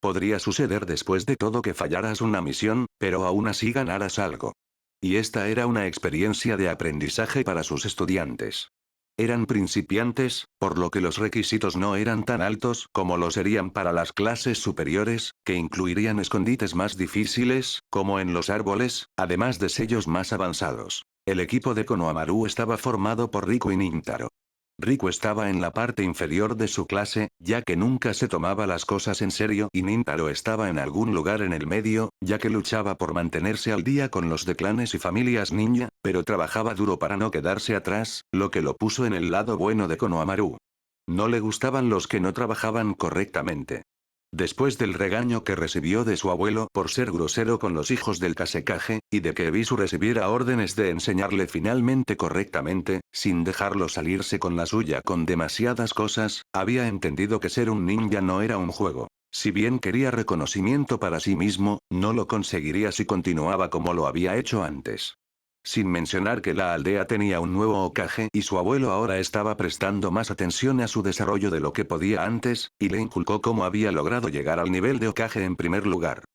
Podría suceder después de todo que fallaras una misión, pero aún así ganaras algo. Y esta era una experiencia de aprendizaje para sus estudiantes. Eran principiantes, por lo que los requisitos no eran tan altos como lo serían para las clases superiores, que incluirían escondites más difíciles, como en los árboles, además de sellos más avanzados. El equipo de Konohamaru estaba formado por Riku y Nintaro. Riku estaba en la parte inferior de su clase, ya que nunca se tomaba las cosas en serio, y Nintaro estaba en algún lugar en el medio, ya que luchaba por mantenerse al día con los de clanes y familias ninja, pero trabajaba duro para no quedarse atrás, lo que lo puso en el lado bueno de Konohamaru. No le gustaban los que no trabajaban correctamente. Después del regaño que recibió de su abuelo por ser grosero con los hijos del Kazekage, y de que Ebisu recibiera órdenes de enseñarle finalmente correctamente, sin dejarlo salirse con la suya con demasiadas cosas, había entendido que ser un ninja no era un juego. Si bien quería reconocimiento para sí mismo, no lo conseguiría si continuaba como lo había hecho antes. Sin mencionar que la aldea tenía un nuevo Hokage y su abuelo ahora estaba prestando más atención a su desarrollo de lo que podía antes, y le inculcó cómo había logrado llegar al nivel de Hokage en primer lugar.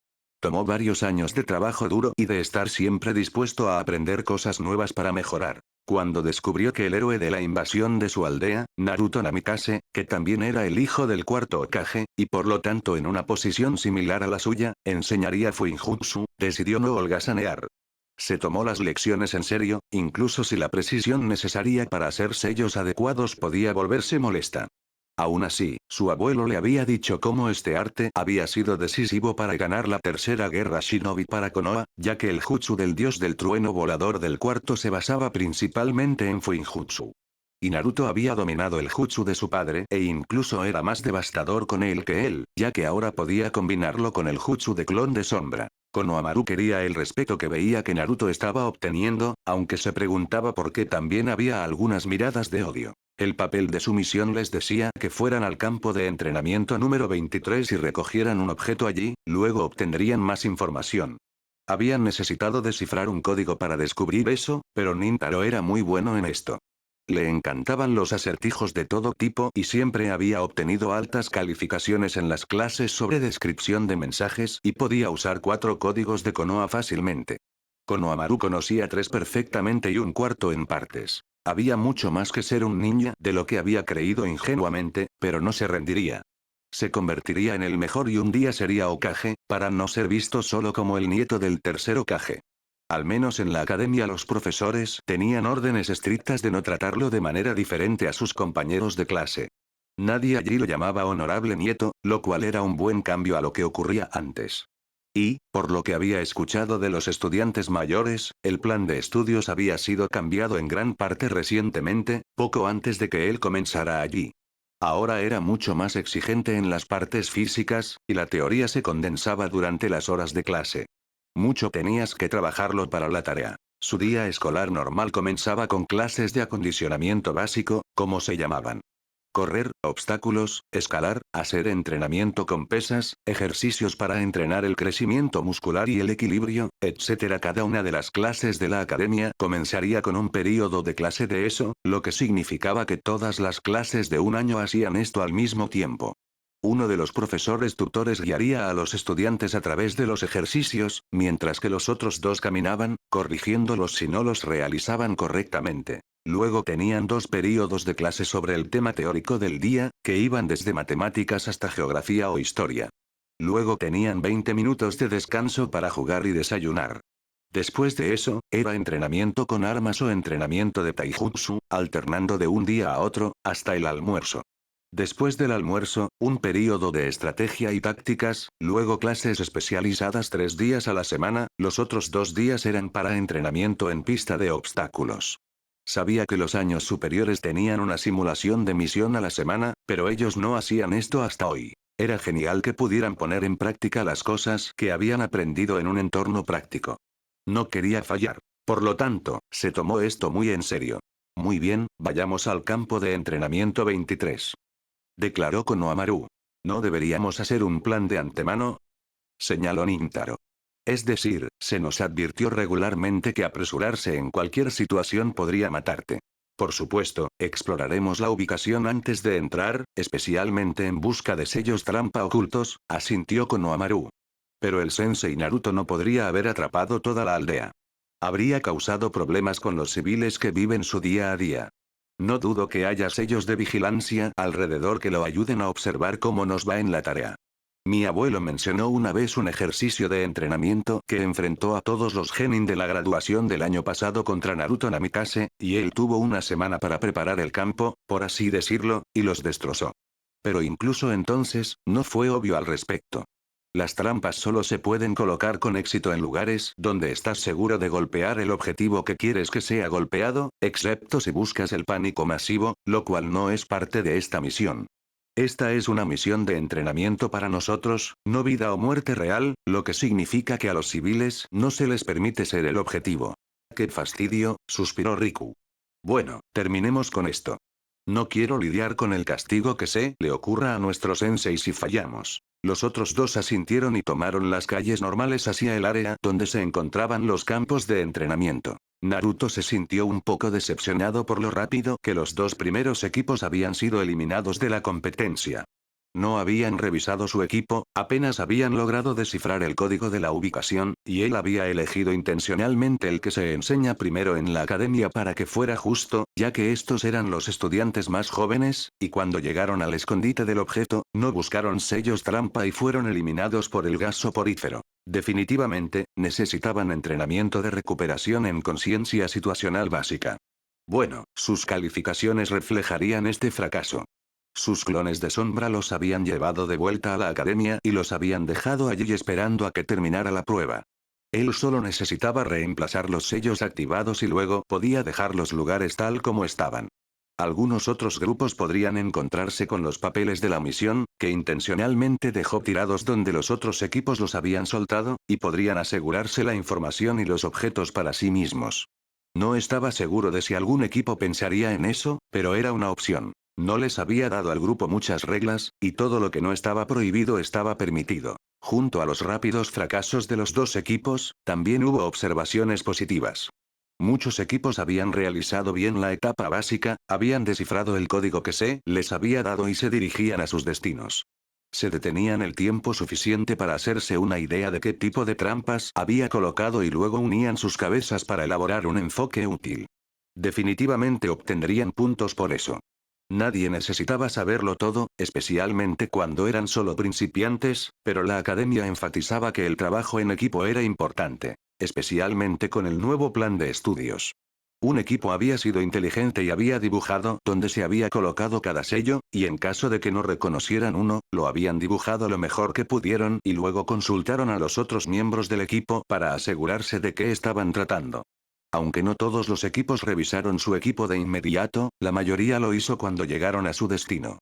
Tomó varios años de trabajo duro y de estar siempre dispuesto a aprender cosas nuevas para mejorar. Cuando descubrió que el héroe de la invasión de su aldea, Naruto Namikaze, que también era el hijo del cuarto Hokage, y por lo tanto en una posición similar a la suya, enseñaría Fuinjutsu, decidió no holgazanear. Se tomó las lecciones en serio, incluso si la precisión necesaria para hacer sellos adecuados podía volverse molesta. Aún así, su abuelo le había dicho cómo este arte había sido decisivo para ganar la tercera guerra shinobi para Konoha, ya que el jutsu del dios del trueno volador del cuarto se basaba principalmente en Fuinjutsu. Y Naruto había dominado el jutsu de su padre e incluso era más devastador con él que él, ya que ahora podía combinarlo con el jutsu de clon de sombra. Konohamaru quería el respeto que veía que Naruto estaba obteniendo, aunque se preguntaba por qué también había algunas miradas de odio. El papel de su misión les decía que fueran al campo de entrenamiento número 23 y recogieran un objeto allí, luego obtendrían más información. Habían necesitado descifrar un código para descubrir eso, pero Nintaro era muy bueno en esto. Le encantaban los acertijos de todo tipo y siempre había obtenido altas calificaciones en las clases sobre descripción de mensajes y podía usar 4 códigos de Konoha fácilmente. Konohamaru conocía 3 perfectamente y un cuarto en partes. Había mucho más que ser un ninja de lo que había creído ingenuamente, pero no se rendiría. Se convertiría en el mejor y un día sería Hokage, para no ser visto solo como el nieto del tercer Hokage. Al menos en la academia los profesores tenían órdenes estrictas de no tratarlo de manera diferente a sus compañeros de clase. Nadie allí lo llamaba honorable nieto, lo cual era un buen cambio a lo que ocurría antes. Y, por lo que había escuchado de los estudiantes mayores, el plan de estudios había sido cambiado en gran parte recientemente, poco antes de que él comenzara allí. Ahora era mucho más exigente en las partes físicas, y la teoría se condensaba durante las horas de clase. Mucho tenías que trabajarlo para la tarea. Su día escolar normal comenzaba con clases de acondicionamiento básico, como se llamaban. Correr, obstáculos, escalar, hacer entrenamiento con pesas, ejercicios para entrenar el crecimiento muscular y el equilibrio, etc. Cada una de las clases de la academia comenzaría con un período de clase de eso, lo que significaba que todas las clases de un año hacían esto al mismo tiempo. Uno de los profesores tutores guiaría a los estudiantes a través de los ejercicios, mientras que los otros 2 caminaban, corrigiéndolos si no los realizaban correctamente. Luego tenían 2 períodos de clase sobre el tema teórico del día, que iban desde matemáticas hasta geografía o historia. Luego tenían 20 minutos de descanso para jugar y desayunar. Después de eso, era entrenamiento con armas o entrenamiento de taijutsu, alternando de un día a otro, hasta el almuerzo. Después del almuerzo, un período de estrategia y tácticas, luego clases especializadas 3 días a la semana, los otros 2 días eran para entrenamiento en pista de obstáculos. Sabía que los años superiores tenían una simulación de misión a la semana, pero ellos no hacían esto hasta hoy. Era genial que pudieran poner en práctica las cosas que habían aprendido en un entorno práctico. No quería fallar. Por lo tanto, se tomó esto muy en serio. Muy bien, vayamos al campo de entrenamiento 23. Declaró Konohamaru. ¿No deberíamos hacer un plan de antemano? Señaló Nintaro. Es decir, se nos advirtió regularmente que apresurarse en cualquier situación podría matarte. Por supuesto, exploraremos la ubicación antes de entrar, especialmente en busca de sellos trampa ocultos, asintió Konohamaru. Pero el sensei Naruto no podría haber atrapado toda la aldea. Habría causado problemas con los civiles que viven su día a día. No dudo que haya sellos de vigilancia alrededor que lo ayuden a observar cómo nos va en la tarea. Mi abuelo mencionó una vez un ejercicio de entrenamiento que enfrentó a todos los genin de la graduación del año pasado contra Naruto Namikaze, y él tuvo una semana para preparar el campo, por así decirlo, y los destrozó. Pero incluso entonces, no fue obvio al respecto. Las trampas solo se pueden colocar con éxito en lugares donde estás seguro de golpear el objetivo que quieres que sea golpeado, excepto si buscas el pánico masivo, lo cual no es parte de esta misión. Esta es una misión de entrenamiento para nosotros, no vida o muerte real, lo que significa que a los civiles no se les permite ser el objetivo. ¡Qué fastidio!, suspiró Riku. Bueno, terminemos con esto. No quiero lidiar con el castigo que se le ocurra a nuestro sensei si fallamos. Los otros dos asintieron y tomaron las calles normales hacia el área donde se encontraban los campos de entrenamiento. Naruto se sintió un poco decepcionado por lo rápido que los dos primeros equipos habían sido eliminados de la competencia. No habían revisado su equipo, apenas habían logrado descifrar el código de la ubicación, y él había elegido intencionalmente el que se enseña primero en la academia para que fuera justo, ya que estos eran los estudiantes más jóvenes, y cuando llegaron al escondite del objeto, no buscaron sellos trampa y fueron eliminados por el gas soporífero. Definitivamente, necesitaban entrenamiento de recuperación en conciencia situacional básica. Bueno, sus calificaciones reflejarían este fracaso. Sus clones de sombra los habían llevado de vuelta a la academia y los habían dejado allí esperando a que terminara la prueba. Él solo necesitaba reemplazar los sellos activados y luego podía dejar los lugares tal como estaban. Algunos otros grupos podrían encontrarse con los papeles de la misión, que intencionalmente dejó tirados donde los otros equipos los habían soltado, y podrían asegurarse la información y los objetos para sí mismos. No estaba seguro de si algún equipo pensaría en eso, pero era una opción. No les había dado al grupo muchas reglas, y todo lo que no estaba prohibido estaba permitido. Junto a los rápidos fracasos de los dos equipos, también hubo observaciones positivas. Muchos equipos habían realizado bien la etapa básica, habían descifrado el código que se les había dado y se dirigían a sus destinos. Se detenían el tiempo suficiente para hacerse una idea de qué tipo de trampas había colocado y luego unían sus cabezas para elaborar un enfoque útil. Definitivamente obtendrían puntos por eso. Nadie necesitaba saberlo todo, especialmente cuando eran solo principiantes, pero la academia enfatizaba que el trabajo en equipo era importante, especialmente con el nuevo plan de estudios. Un equipo había sido inteligente y había dibujado dónde se había colocado cada sello, y en caso de que no reconocieran uno, lo habían dibujado lo mejor que pudieron y luego consultaron a los otros miembros del equipo para asegurarse de qué estaban tratando. Aunque no todos los equipos revisaron su equipo de inmediato, la mayoría lo hizo cuando llegaron a su destino.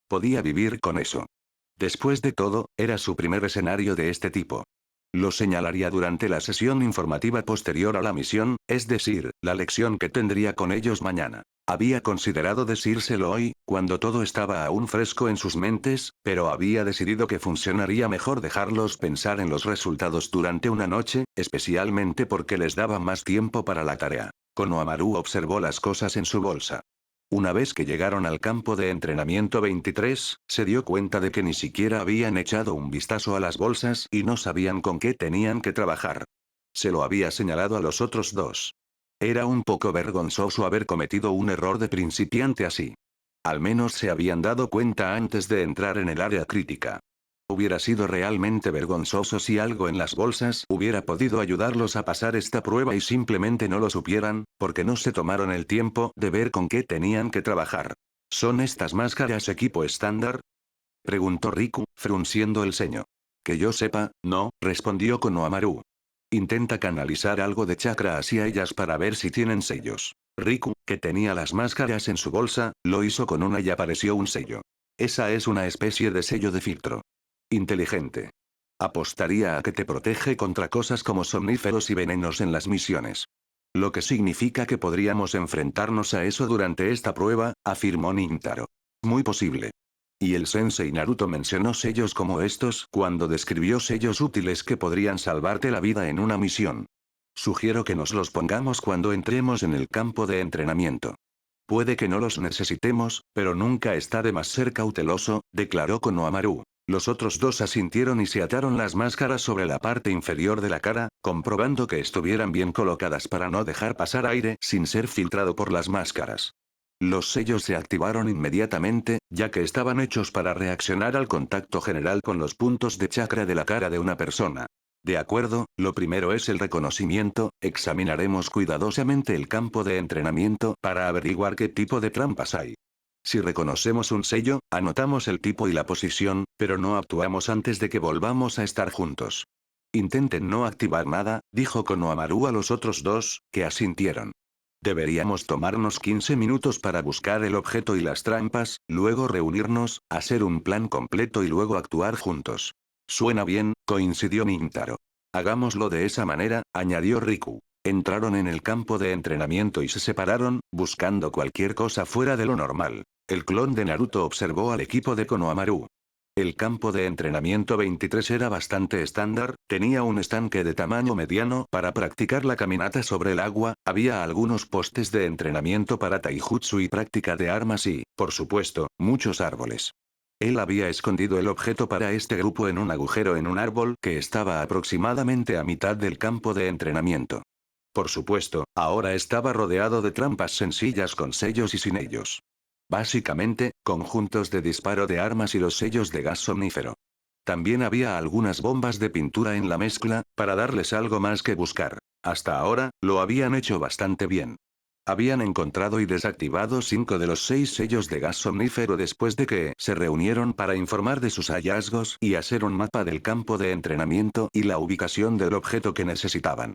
Podía vivir con eso. Después de todo, era su primer escenario de este tipo. Lo señalaría durante la sesión informativa posterior a la misión, es decir, la lección que tendría con ellos mañana. Había considerado decírselo hoy, cuando todo estaba aún fresco en sus mentes, pero había decidido que funcionaría mejor dejarlos pensar en los resultados durante una noche, especialmente porque les daba más tiempo para la tarea. Konohamaru observó las cosas en su bolsa. Una vez que llegaron al campo de entrenamiento 23, se dio cuenta de que ni siquiera habían echado un vistazo a las bolsas y no sabían con qué tenían que trabajar. Se lo había señalado a los otros dos. Era un poco vergonzoso haber cometido un error de principiante así. Al menos se habían dado cuenta antes de entrar en el área crítica. Hubiera sido realmente vergonzoso si algo en las bolsas hubiera podido ayudarlos a pasar esta prueba y simplemente no lo supieran, porque no se tomaron el tiempo de ver con qué tenían que trabajar. ¿Son estas máscaras equipo estándar?, preguntó Riku, frunciendo el ceño. Que yo sepa, no, respondió Konohamaru. Intenta canalizar algo de chakra hacia ellas para ver si tienen sellos. Riku, que tenía las máscaras en su bolsa, lo hizo con una y apareció un sello. Esa es una especie de sello de filtro. Inteligente. Apostaría a que te protege contra cosas como somníferos y venenos en las misiones. Lo que significa que podríamos enfrentarnos a eso durante esta prueba, afirmó Nintaro. Muy posible. Y el sensei Naruto mencionó sellos como estos cuando describió sellos útiles que podrían salvarte la vida en una misión. Sugiero que nos los pongamos cuando entremos en el campo de entrenamiento. Puede que no los necesitemos, pero nunca está de más ser cauteloso, declaró Konohamaru. Los otros dos asintieron y se ataron las máscaras sobre la parte inferior de la cara, comprobando que estuvieran bien colocadas para no dejar pasar aire sin ser filtrado por las máscaras. Los sellos se activaron inmediatamente, ya que estaban hechos para reaccionar al contacto general con los puntos de chakra de la cara de una persona. De acuerdo, lo primero es el reconocimiento, examinaremos cuidadosamente el campo de entrenamiento para averiguar qué tipo de trampas hay. Si reconocemos un sello, anotamos el tipo y la posición, pero no actuamos antes de que volvamos a estar juntos. Intenten no activar nada, dijo Konohamaru a los otros dos, que asintieron. Deberíamos tomarnos 15 minutos para buscar el objeto y las trampas, luego reunirnos, hacer un plan completo y luego actuar juntos. Suena bien, coincidió Nintaro. Hagámoslo de esa manera, añadió Riku. Entraron en el campo de entrenamiento y se separaron, buscando cualquier cosa fuera de lo normal. El clon de Naruto observó al equipo de Konohamaru. El campo de entrenamiento 23 era bastante estándar, tenía un estanque de tamaño mediano para practicar la caminata sobre el agua, había algunos postes de entrenamiento para taijutsu y práctica de armas y, por supuesto, muchos árboles. Él había escondido el objeto para este grupo en un agujero en un árbol que estaba aproximadamente a mitad del campo de entrenamiento. Por supuesto, ahora estaba rodeado de trampas sencillas con sellos y sin ellos. Básicamente, conjuntos de disparo de armas y los sellos de gas somnífero. También había algunas bombas de pintura en la mezcla, para darles algo más que buscar. Hasta ahora, lo habían hecho bastante bien. Habían encontrado y desactivado 5 de los 6 sellos de gas somnífero después de que se reunieron para informar de sus hallazgos y hacer un mapa del campo de entrenamiento y la ubicación del objeto que necesitaban.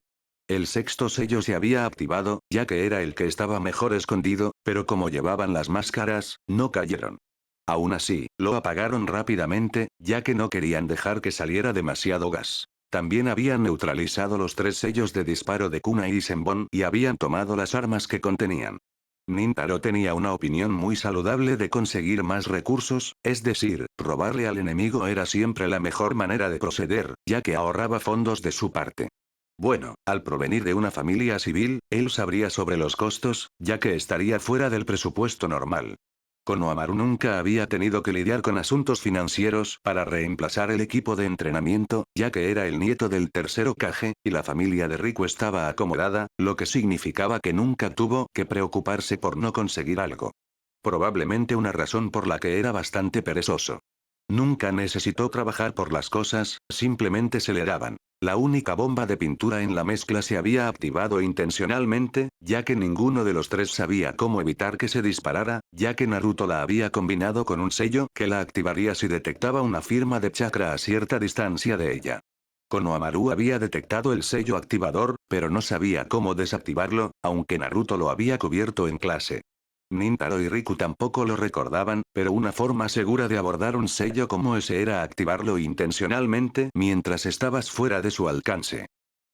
El sexto sello se había activado, ya que era el que estaba mejor escondido, pero como llevaban las máscaras, no cayeron. Aún así, lo apagaron rápidamente, ya que no querían dejar que saliera demasiado gas. También habían neutralizado los 3 sellos de disparo de Kunai y Senbon y habían tomado las armas que contenían. Nintaro tenía una opinión muy saludable de conseguir más recursos, es decir, robarle al enemigo era siempre la mejor manera de proceder, ya que ahorraba fondos de su parte. Bueno, al provenir de una familia civil, él sabría sobre los costos, ya que estaría fuera del presupuesto normal. Konohamaru nunca había tenido que lidiar con asuntos financieros para reemplazar el equipo de entrenamiento, ya que era el nieto del tercer Hokage, y la familia de Riku estaba acomodada, lo que significaba que nunca tuvo que preocuparse por no conseguir algo. Probablemente una razón por la que era bastante perezoso. Nunca necesitó trabajar por las cosas, simplemente se le daban. La única bomba de pintura en la mezcla se había activado intencionalmente, ya que ninguno de los tres sabía cómo evitar que se disparara, ya que Naruto la había combinado con un sello que la activaría si detectaba una firma de chakra a cierta distancia de ella. Konohamaru había detectado el sello activador, pero no sabía cómo desactivarlo, aunque Naruto lo había cubierto en clase. Nintaro y Riku tampoco lo recordaban, pero una forma segura de abordar un sello como ese era activarlo intencionalmente mientras estabas fuera de su alcance.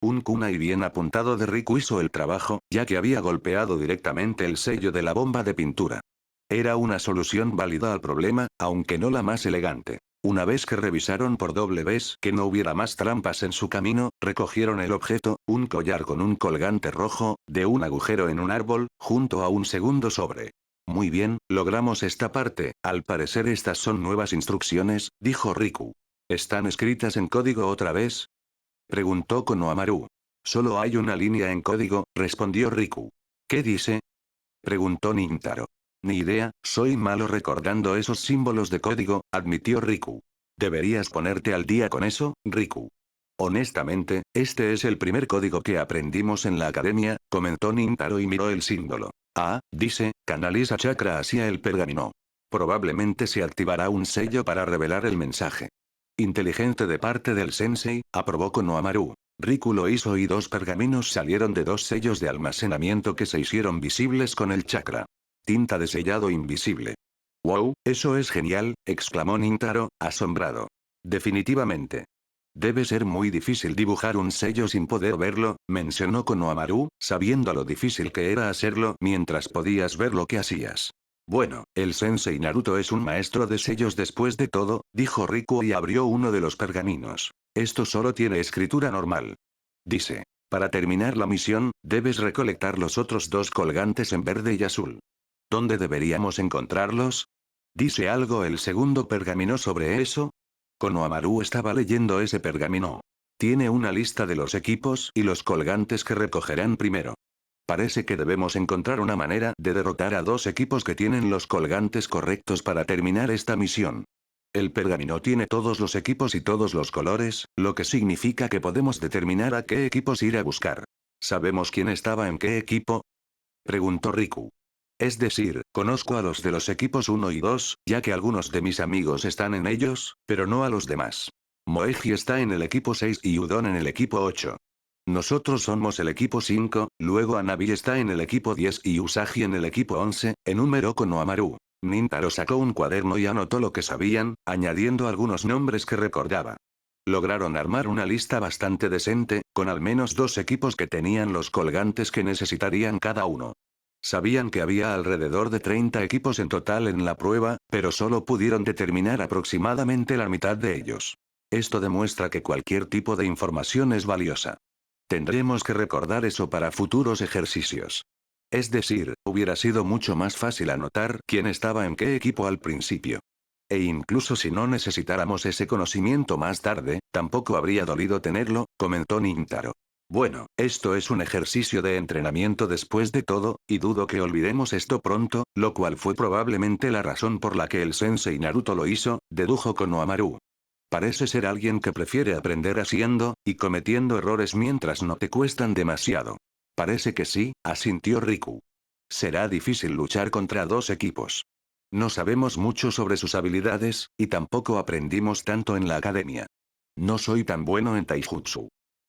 Un kunai bien apuntado de Riku hizo el trabajo, ya que había golpeado directamente el sello de la bomba de pintura. Era una solución válida al problema, aunque no la más elegante. Una vez que revisaron por doble vez que no hubiera más trampas en su camino, recogieron el objeto, un collar con un colgante rojo, de un agujero en un árbol, junto a un segundo sobre. Muy bien, logramos esta parte, al parecer estas son nuevas instrucciones, dijo Riku. ¿Están escritas en código otra vez? Preguntó Konohamaru. Solo hay una línea en código, respondió Riku. ¿Qué dice? Preguntó Nintaro. Ni idea, soy malo recordando esos símbolos de código, admitió Riku. Deberías ponerte al día con eso, Riku. Honestamente, este es el primer código que aprendimos en la academia, comentó Nintaro y miró el símbolo. Ah, dice, canaliza chakra hacia el pergamino. Probablemente se activará un sello para revelar el mensaje. Inteligente de parte del sensei, aprobó Konohamaru. Riku lo hizo y 2 pergaminos salieron de 2 sellos de almacenamiento que se hicieron visibles con el chakra. Tinta de sellado invisible. Wow, eso es genial, exclamó Nintaro, asombrado. Definitivamente. Debe ser muy difícil dibujar un sello sin poder verlo, mencionó Konohamaru, sabiendo lo difícil que era hacerlo mientras podías ver lo que hacías. Bueno, el sensei Naruto es un maestro de sellos después de todo, dijo Riku y abrió uno de los pergaminos. Esto solo tiene escritura normal. Dice. Para terminar la misión, debes recolectar los otros dos colgantes en verde y azul. ¿Dónde deberíamos encontrarlos? ¿Dice algo el segundo pergamino sobre eso? Konohamaru estaba leyendo ese pergamino. Tiene una lista de los equipos y los colgantes que recogerán primero. Parece que debemos encontrar una manera de derrotar a dos equipos que tienen los colgantes correctos para terminar esta misión. El pergamino tiene todos los equipos y todos los colores, lo que significa que podemos determinar a qué equipos ir a buscar. ¿Sabemos quién estaba en qué equipo? Preguntó Riku. Es decir, conozco a los de los equipos 1 y 2, ya que algunos de mis amigos están en ellos, pero no a los demás. Moeji está en el equipo 6 y Udon en el equipo 8. Nosotros somos el equipo 5, luego Anabi está en el equipo 10 y Usagi en el equipo 11, enumeró Konohamaru. Nintaro sacó un cuaderno y anotó lo que sabían, añadiendo algunos nombres que recordaba. Lograron armar una lista bastante decente, con al menos dos equipos que tenían los colgantes que necesitarían cada uno. Sabían que había alrededor de 30 equipos en total en la prueba, pero solo pudieron determinar aproximadamente la mitad de ellos. Esto demuestra que cualquier tipo de información es valiosa. Tendremos que recordar eso para futuros ejercicios. Es decir, hubiera sido mucho más fácil anotar quién estaba en qué equipo al principio. E incluso si no necesitáramos ese conocimiento más tarde, tampoco habría dolido tenerlo, comentó Nintaro. Bueno, esto es un ejercicio de entrenamiento después de todo, y dudo que olvidemos esto pronto, lo cual fue probablemente la razón por la que el sensei Naruto lo hizo, dedujo Konohamaru. Parece ser alguien que prefiere aprender haciendo, y cometiendo errores mientras no te cuestan demasiado. Parece que sí, asintió Riku. Será difícil luchar contra dos equipos. No sabemos mucho sobre sus habilidades, y tampoco aprendimos tanto en la academia. No soy tan bueno en taijutsu.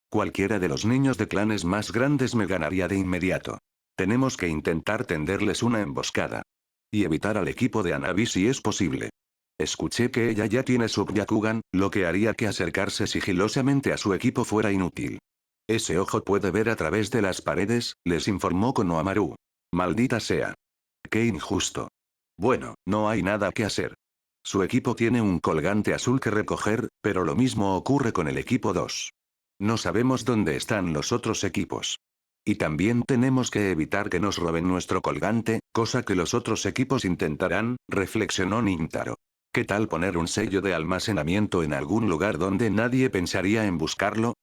Cualquiera de los niños de clanes más grandes me ganaría de inmediato. Tenemos que intentar tenderles una emboscada. Y evitar al equipo de Anabi si es posible. Escuché que ella ya tiene su Byakugan, lo que haría que acercarse sigilosamente a su equipo fuera inútil. Ese ojo puede ver a través de las paredes, les informó Konohamaru. Maldita sea. Qué injusto. Bueno, no hay nada que hacer. Su equipo tiene un colgante azul que recoger, pero lo mismo ocurre con el equipo 2. No sabemos dónde están los otros equipos. Y también tenemos que evitar que nos roben nuestro colgante, cosa que los otros equipos intentarán, reflexionó Nintaro. ¿Qué tal poner un sello de almacenamiento en algún lugar donde nadie pensaría en buscarlo?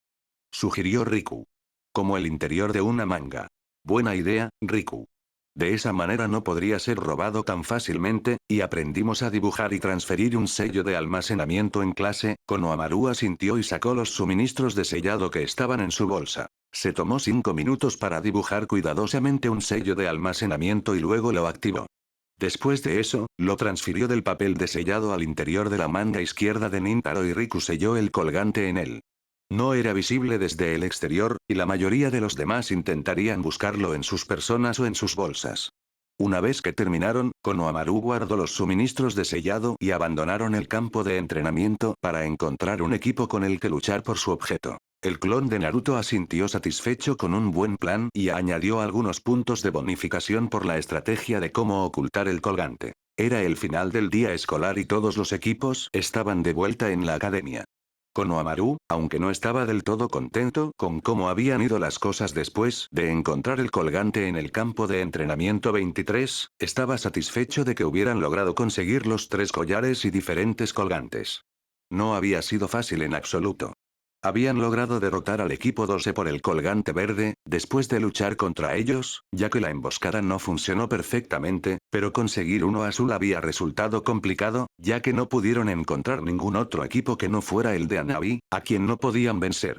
Sugirió Riku. Como el interior de una manga. Buena idea, Riku. De esa manera no podría ser robado tan fácilmente, y aprendimos a dibujar y transferir un sello de almacenamiento en clase. Konohamaru asintió y sacó los suministros de sellado que estaban en su bolsa. Se tomó 5 minutos para dibujar cuidadosamente un sello de almacenamiento y luego lo activó. Después de eso, lo transfirió del papel de sellado al interior de la manga izquierda de Nintaro y Riku selló el colgante en él. No era visible desde el exterior, y la mayoría de los demás intentarían buscarlo en sus personas o en sus bolsas. Una vez que terminaron, Konohamaru guardó los suministros de sellado y abandonaron el campo de entrenamiento para encontrar un equipo con el que luchar por su objeto. El clon de Naruto asintió satisfecho con un buen plan y añadió algunos puntos de bonificación por la estrategia de cómo ocultar el colgante. Era el final del día escolar y todos los equipos estaban de vuelta en la academia. Konohamaru, aunque no estaba del todo contento con cómo habían ido las cosas después de encontrar el colgante en el campo de entrenamiento 23, estaba satisfecho de que hubieran logrado conseguir los 3 collares y diferentes colgantes. No había sido fácil en absoluto. Habían logrado derrotar al equipo 12 por el colgante verde, después de luchar contra ellos, ya que la emboscada no funcionó perfectamente, pero conseguir uno azul había resultado complicado, ya que no pudieron encontrar ningún otro equipo que no fuera el de Anabi, a quien no podían vencer.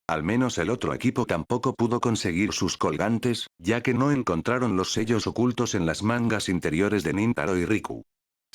Al menos el otro equipo tampoco pudo conseguir sus colgantes, ya que no encontraron los sellos ocultos en las mangas interiores de Nintaro y Riku.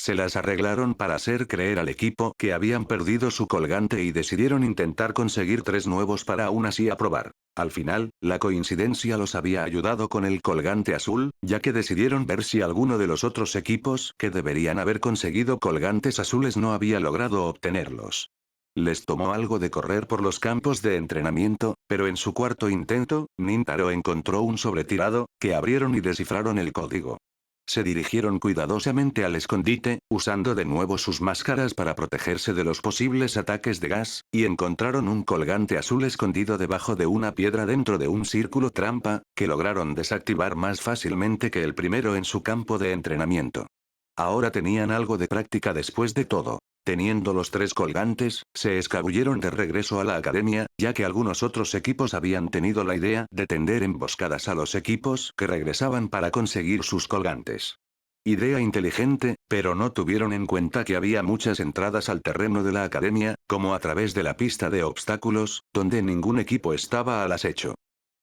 Se las arreglaron para hacer creer al equipo que habían perdido su colgante y decidieron intentar conseguir 3 nuevos para aún así aprobar. Al final, la coincidencia los había ayudado con el colgante azul, ya que decidieron ver si alguno de los otros equipos que deberían haber conseguido colgantes azules no había logrado obtenerlos. Les tomó algo de correr por los campos de entrenamiento, pero en su cuarto intento, Nintaro encontró un sobretirado, que abrieron y descifraron el código. Se dirigieron cuidadosamente al escondite, usando de nuevo sus máscaras para protegerse de los posibles ataques de gas, y encontraron un colgante azul escondido debajo de una piedra dentro de un círculo trampa, que lograron desactivar más fácilmente que el primero en su campo de entrenamiento. Ahora tenían algo de práctica después de todo. Teniendo los 3 colgantes, se escabulleron de regreso a la academia, ya que algunos otros equipos habían tenido la idea de tender emboscadas a los equipos que regresaban para conseguir sus colgantes. Idea inteligente, pero no tuvieron en cuenta que había muchas entradas al terreno de la academia, como a través de la pista de obstáculos, donde ningún equipo estaba al acecho.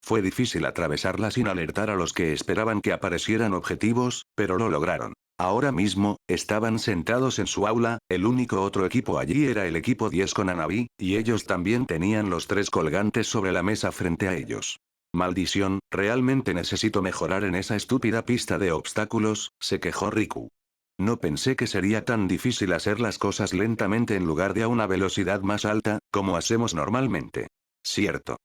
Fue difícil atravesarla sin alertar a los que esperaban que aparecieran objetivos, pero lo lograron. Ahora mismo, estaban sentados en su aula, el único otro equipo allí era el equipo 10 con Hanabi, y ellos también tenían los 3 colgantes sobre la mesa frente a ellos. Maldición, realmente necesito mejorar en esa estúpida pista de obstáculos, se quejó Riku. No pensé que sería tan difícil hacer las cosas lentamente en lugar de a una velocidad más alta, como hacemos normalmente. Cierto.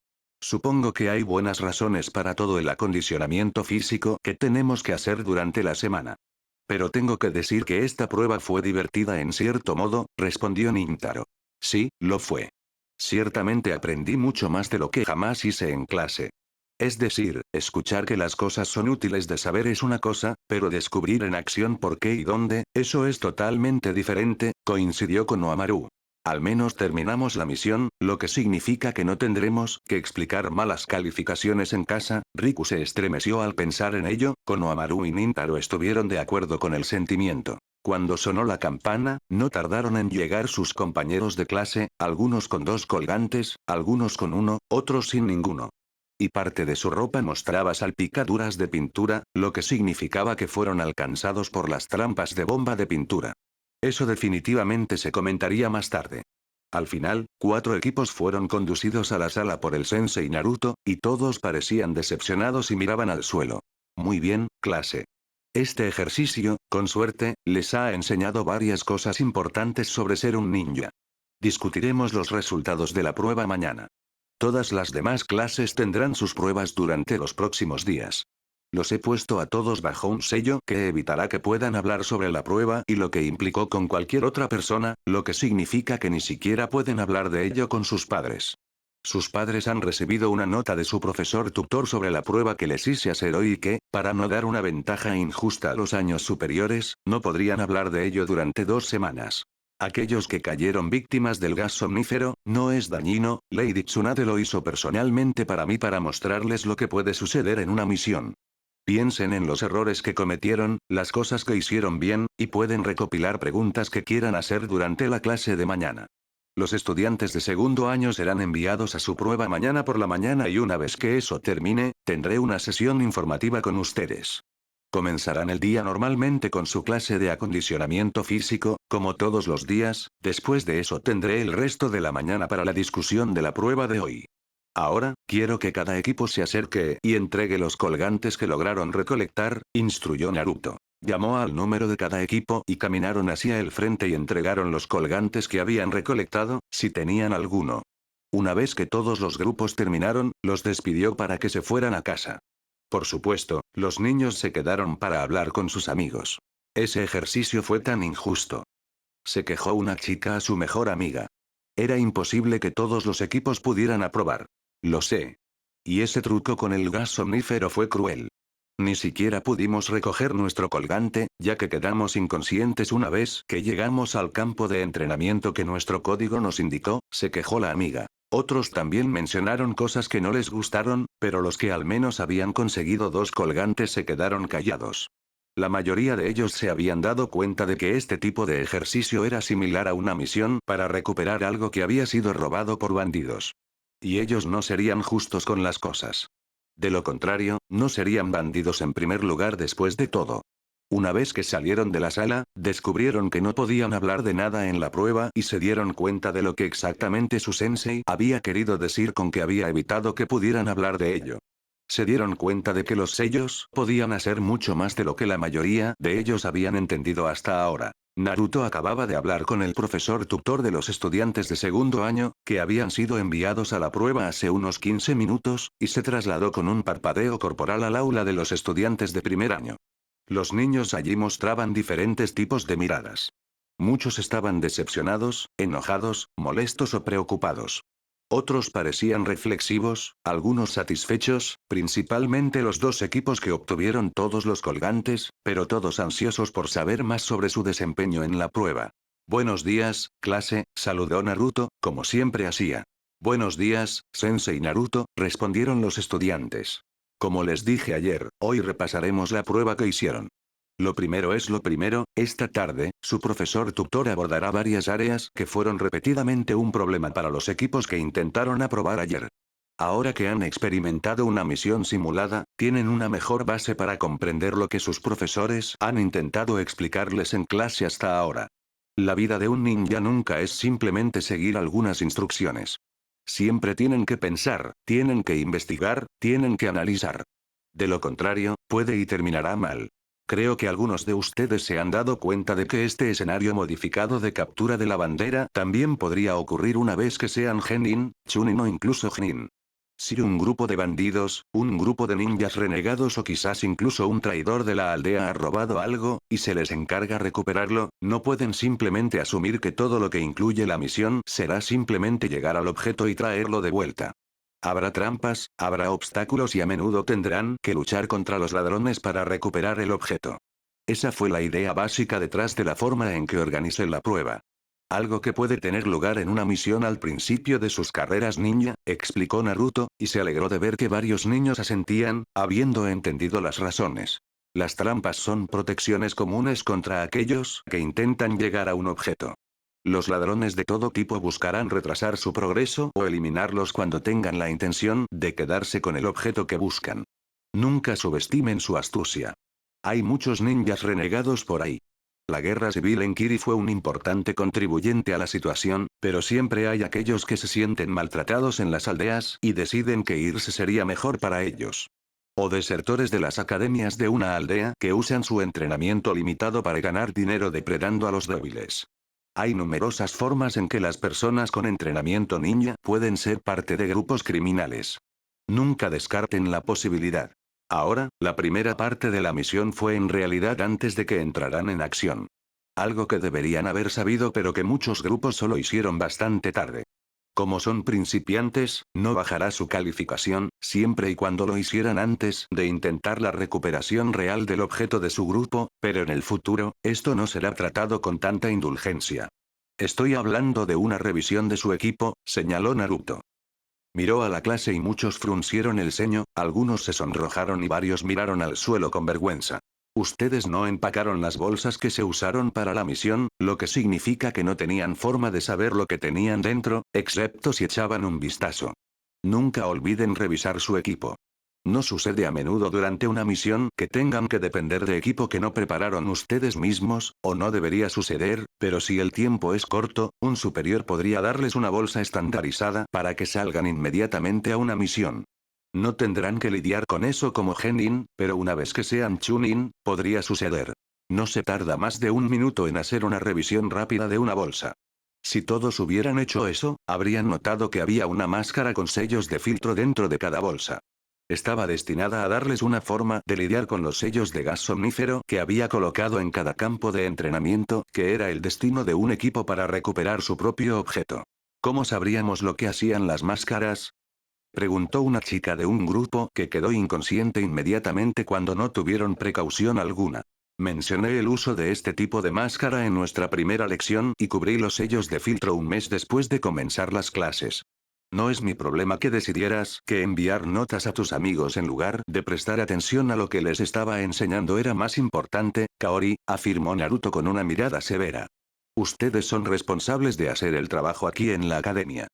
Supongo que hay buenas razones para todo el acondicionamiento físico que tenemos que hacer durante la semana. Pero tengo que decir que esta prueba fue divertida en cierto modo, respondió Nintaro. Sí, lo fue. Ciertamente aprendí mucho más de lo que jamás hice en clase. Es decir, escuchar que las cosas son útiles de saber es una cosa, pero descubrir en acción por qué y dónde, eso es totalmente diferente, coincidió con Noamaru. Al menos terminamos la misión, lo que significa que no tendremos que explicar malas calificaciones en casa. Riku se estremeció al pensar en ello, Konohamaru y Nintaro estuvieron de acuerdo con el sentimiento. Cuando sonó la campana, no tardaron en llegar sus compañeros de clase, algunos con 2 colgantes, algunos con 1, otros sin ninguno. Y parte de su ropa mostraba salpicaduras de pintura, lo que significaba que fueron alcanzados por las trampas de bomba de pintura. Eso definitivamente se comentaría más tarde. Al final, 4 equipos fueron conducidos a la sala por el sensei Naruto, y todos parecían decepcionados y miraban al suelo. Muy bien, clase. Este ejercicio, con suerte, les ha enseñado varias cosas importantes sobre ser un ninja. Discutiremos los resultados de la prueba mañana. Todas las demás clases tendrán sus pruebas durante los próximos días. Los he puesto a todos bajo un sello que evitará que puedan hablar sobre la prueba y lo que implicó con cualquier otra persona, lo que significa que ni siquiera pueden hablar de ello con sus padres. Sus padres han recibido una nota de su profesor tutor sobre la prueba que les hice hacer hoy y que, para no dar una ventaja injusta a los años superiores, no podrían hablar de ello durante 2 semanas. Aquellos que cayeron víctimas del gas somnífero, no es dañino, Lady Tsunade lo hizo personalmente para mí para mostrarles lo que puede suceder en una misión. Piensen en los errores que cometieron, las cosas que hicieron bien, y pueden recopilar preguntas que quieran hacer durante la clase de mañana. Los estudiantes de segundo año serán enviados a su prueba mañana por la mañana y una vez que eso termine, tendré una sesión informativa con ustedes. Comenzarán el día normalmente con su clase de acondicionamiento físico, como todos los días, después de eso tendré el resto de la mañana para la discusión de la prueba de hoy. Ahora, quiero que cada equipo se acerque y entregue los colgantes que lograron recolectar, instruyó Naruto. Llamó al número de cada equipo y caminaron hacia el frente y entregaron los colgantes que habían recolectado, si tenían alguno. Una vez que todos los grupos terminaron, los despidió para que se fueran a casa. Por supuesto, los niños se quedaron para hablar con sus amigos. Ese ejercicio fue tan injusto. Se quejó una chica a su mejor amiga. Era imposible que todos los equipos pudieran aprobar. Lo sé. Y ese truco con el gas somnífero fue cruel. Ni siquiera pudimos recoger nuestro colgante, ya que quedamos inconscientes una vez que llegamos al campo de entrenamiento que nuestro código nos indicó, se quejó la amiga. Otros también mencionaron cosas que no les gustaron, pero los que al menos habían conseguido 2 colgantes se quedaron callados. La mayoría de ellos se habían dado cuenta de que este tipo de ejercicio era similar a una misión para recuperar algo que había sido robado por bandidos. Y ellos no serían justos con las cosas. De lo contrario, no serían bandidos en primer lugar después de todo. Una vez que salieron de la sala, descubrieron que no podían hablar de nada en la prueba y se dieron cuenta de lo que exactamente su sensei había querido decir con que había evitado que pudieran hablar de ello. Se dieron cuenta de que los sellos podían hacer mucho más de lo que la mayoría de ellos habían entendido hasta ahora. Naruto acababa de hablar con el profesor tutor de los estudiantes de segundo año, que habían sido enviados a la prueba hace unos 15 minutos, y se trasladó con un parpadeo corporal al aula de los estudiantes de primer año. Los niños allí mostraban diferentes tipos de miradas. Muchos estaban decepcionados, enojados, molestos o preocupados. Otros parecían reflexivos, algunos satisfechos, principalmente los dos equipos que obtuvieron todos los colgantes, pero todos ansiosos por saber más sobre su desempeño en la prueba. Buenos días, clase, saludó Naruto, como siempre hacía. Buenos días, Sensei Naruto, respondieron los estudiantes. Como les dije ayer, hoy repasaremos la prueba que hicieron. Lo primero es lo primero, esta tarde, su profesor tutor abordará varias áreas que fueron repetidamente un problema para los equipos que intentaron aprobar ayer. Ahora que han experimentado una misión simulada, tienen una mejor base para comprender lo que sus profesores han intentado explicarles en clase hasta ahora. La vida de un ninja nunca es simplemente seguir algunas instrucciones. Siempre tienen que pensar, tienen que investigar, tienen que analizar. De lo contrario, puede y terminará mal. Creo que algunos de ustedes se han dado cuenta de que este escenario modificado de captura de la bandera también podría ocurrir una vez que sean Genin, Chunin o incluso Genin. Si un grupo de bandidos, un grupo de ninjas renegados o quizás incluso un traidor de la aldea ha robado algo, y se les encarga recuperarlo, no pueden simplemente asumir que todo lo que incluye la misión será simplemente llegar al objeto y traerlo de vuelta. Habrá trampas, habrá obstáculos y a menudo tendrán que luchar contra los ladrones para recuperar el objeto. Esa fue la idea básica detrás de la forma en que organicé la prueba. Algo que puede tener lugar en una misión al principio de sus carreras ninja, explicó Naruto, y se alegró de ver que varios niños asentían, habiendo entendido las razones. Las trampas son protecciones comunes contra aquellos que intentan llegar a un objeto. Los ladrones de todo tipo buscarán retrasar su progreso o eliminarlos cuando tengan la intención de quedarse con el objeto que buscan. Nunca subestimen su astucia. Hay muchos ninjas renegados por ahí. La guerra civil en Kiri fue un importante contribuyente a la situación, pero siempre hay aquellos que se sienten maltratados en las aldeas y deciden que irse sería mejor para ellos. O desertores de las academias de una aldea que usan su entrenamiento limitado para ganar dinero depredando a los débiles. Hay numerosas formas en que las personas con entrenamiento ninja pueden ser parte de grupos criminales. Nunca descarten la posibilidad. Ahora, la primera parte de la misión fue en realidad antes de que entraran en acción. Algo que deberían haber sabido pero que muchos grupos solo hicieron bastante tarde. Como son principiantes, no bajará su calificación, siempre y cuando lo hicieran antes de intentar la recuperación real del objeto de su grupo, pero en el futuro, esto no será tratado con tanta indulgencia. Estoy hablando de una revisión de su equipo, señaló Naruto. Miró a la clase y muchos fruncieron el ceño, algunos se sonrojaron y varios miraron al suelo con vergüenza. Ustedes no empacaron las bolsas que se usaron para la misión, lo que significa que no tenían forma de saber lo que tenían dentro, excepto si echaban un vistazo. Nunca olviden revisar su equipo. No sucede a menudo durante una misión que tengan que depender de equipo que no prepararon ustedes mismos, o no debería suceder, pero si el tiempo es corto, un superior podría darles una bolsa estandarizada para que salgan inmediatamente a una misión. No tendrán que lidiar con eso como Genin, pero una vez que sean Chunin, podría suceder. No se tarda más de un minuto en hacer una revisión rápida de una bolsa. Si todos hubieran hecho eso, habrían notado que había una máscara con sellos de filtro dentro de cada bolsa. Estaba destinada a darles una forma de lidiar con los sellos de gas somnífero que había colocado en cada campo de entrenamiento, que era el destino de un equipo para recuperar su propio objeto. ¿Cómo sabríamos lo que hacían las máscaras? Preguntó una chica de un grupo que quedó inconsciente inmediatamente cuando no tuvieron precaución alguna. Mencioné el uso de este tipo de máscara en nuestra primera lección y cubrí los sellos de filtro un mes después de comenzar las clases. No es mi problema que decidieras que enviar notas a tus amigos en lugar de prestar atención a lo que les estaba enseñando era más importante, Kaori, afirmó Naruto con una mirada severa. Ustedes son responsables de hacer el trabajo aquí en la academia.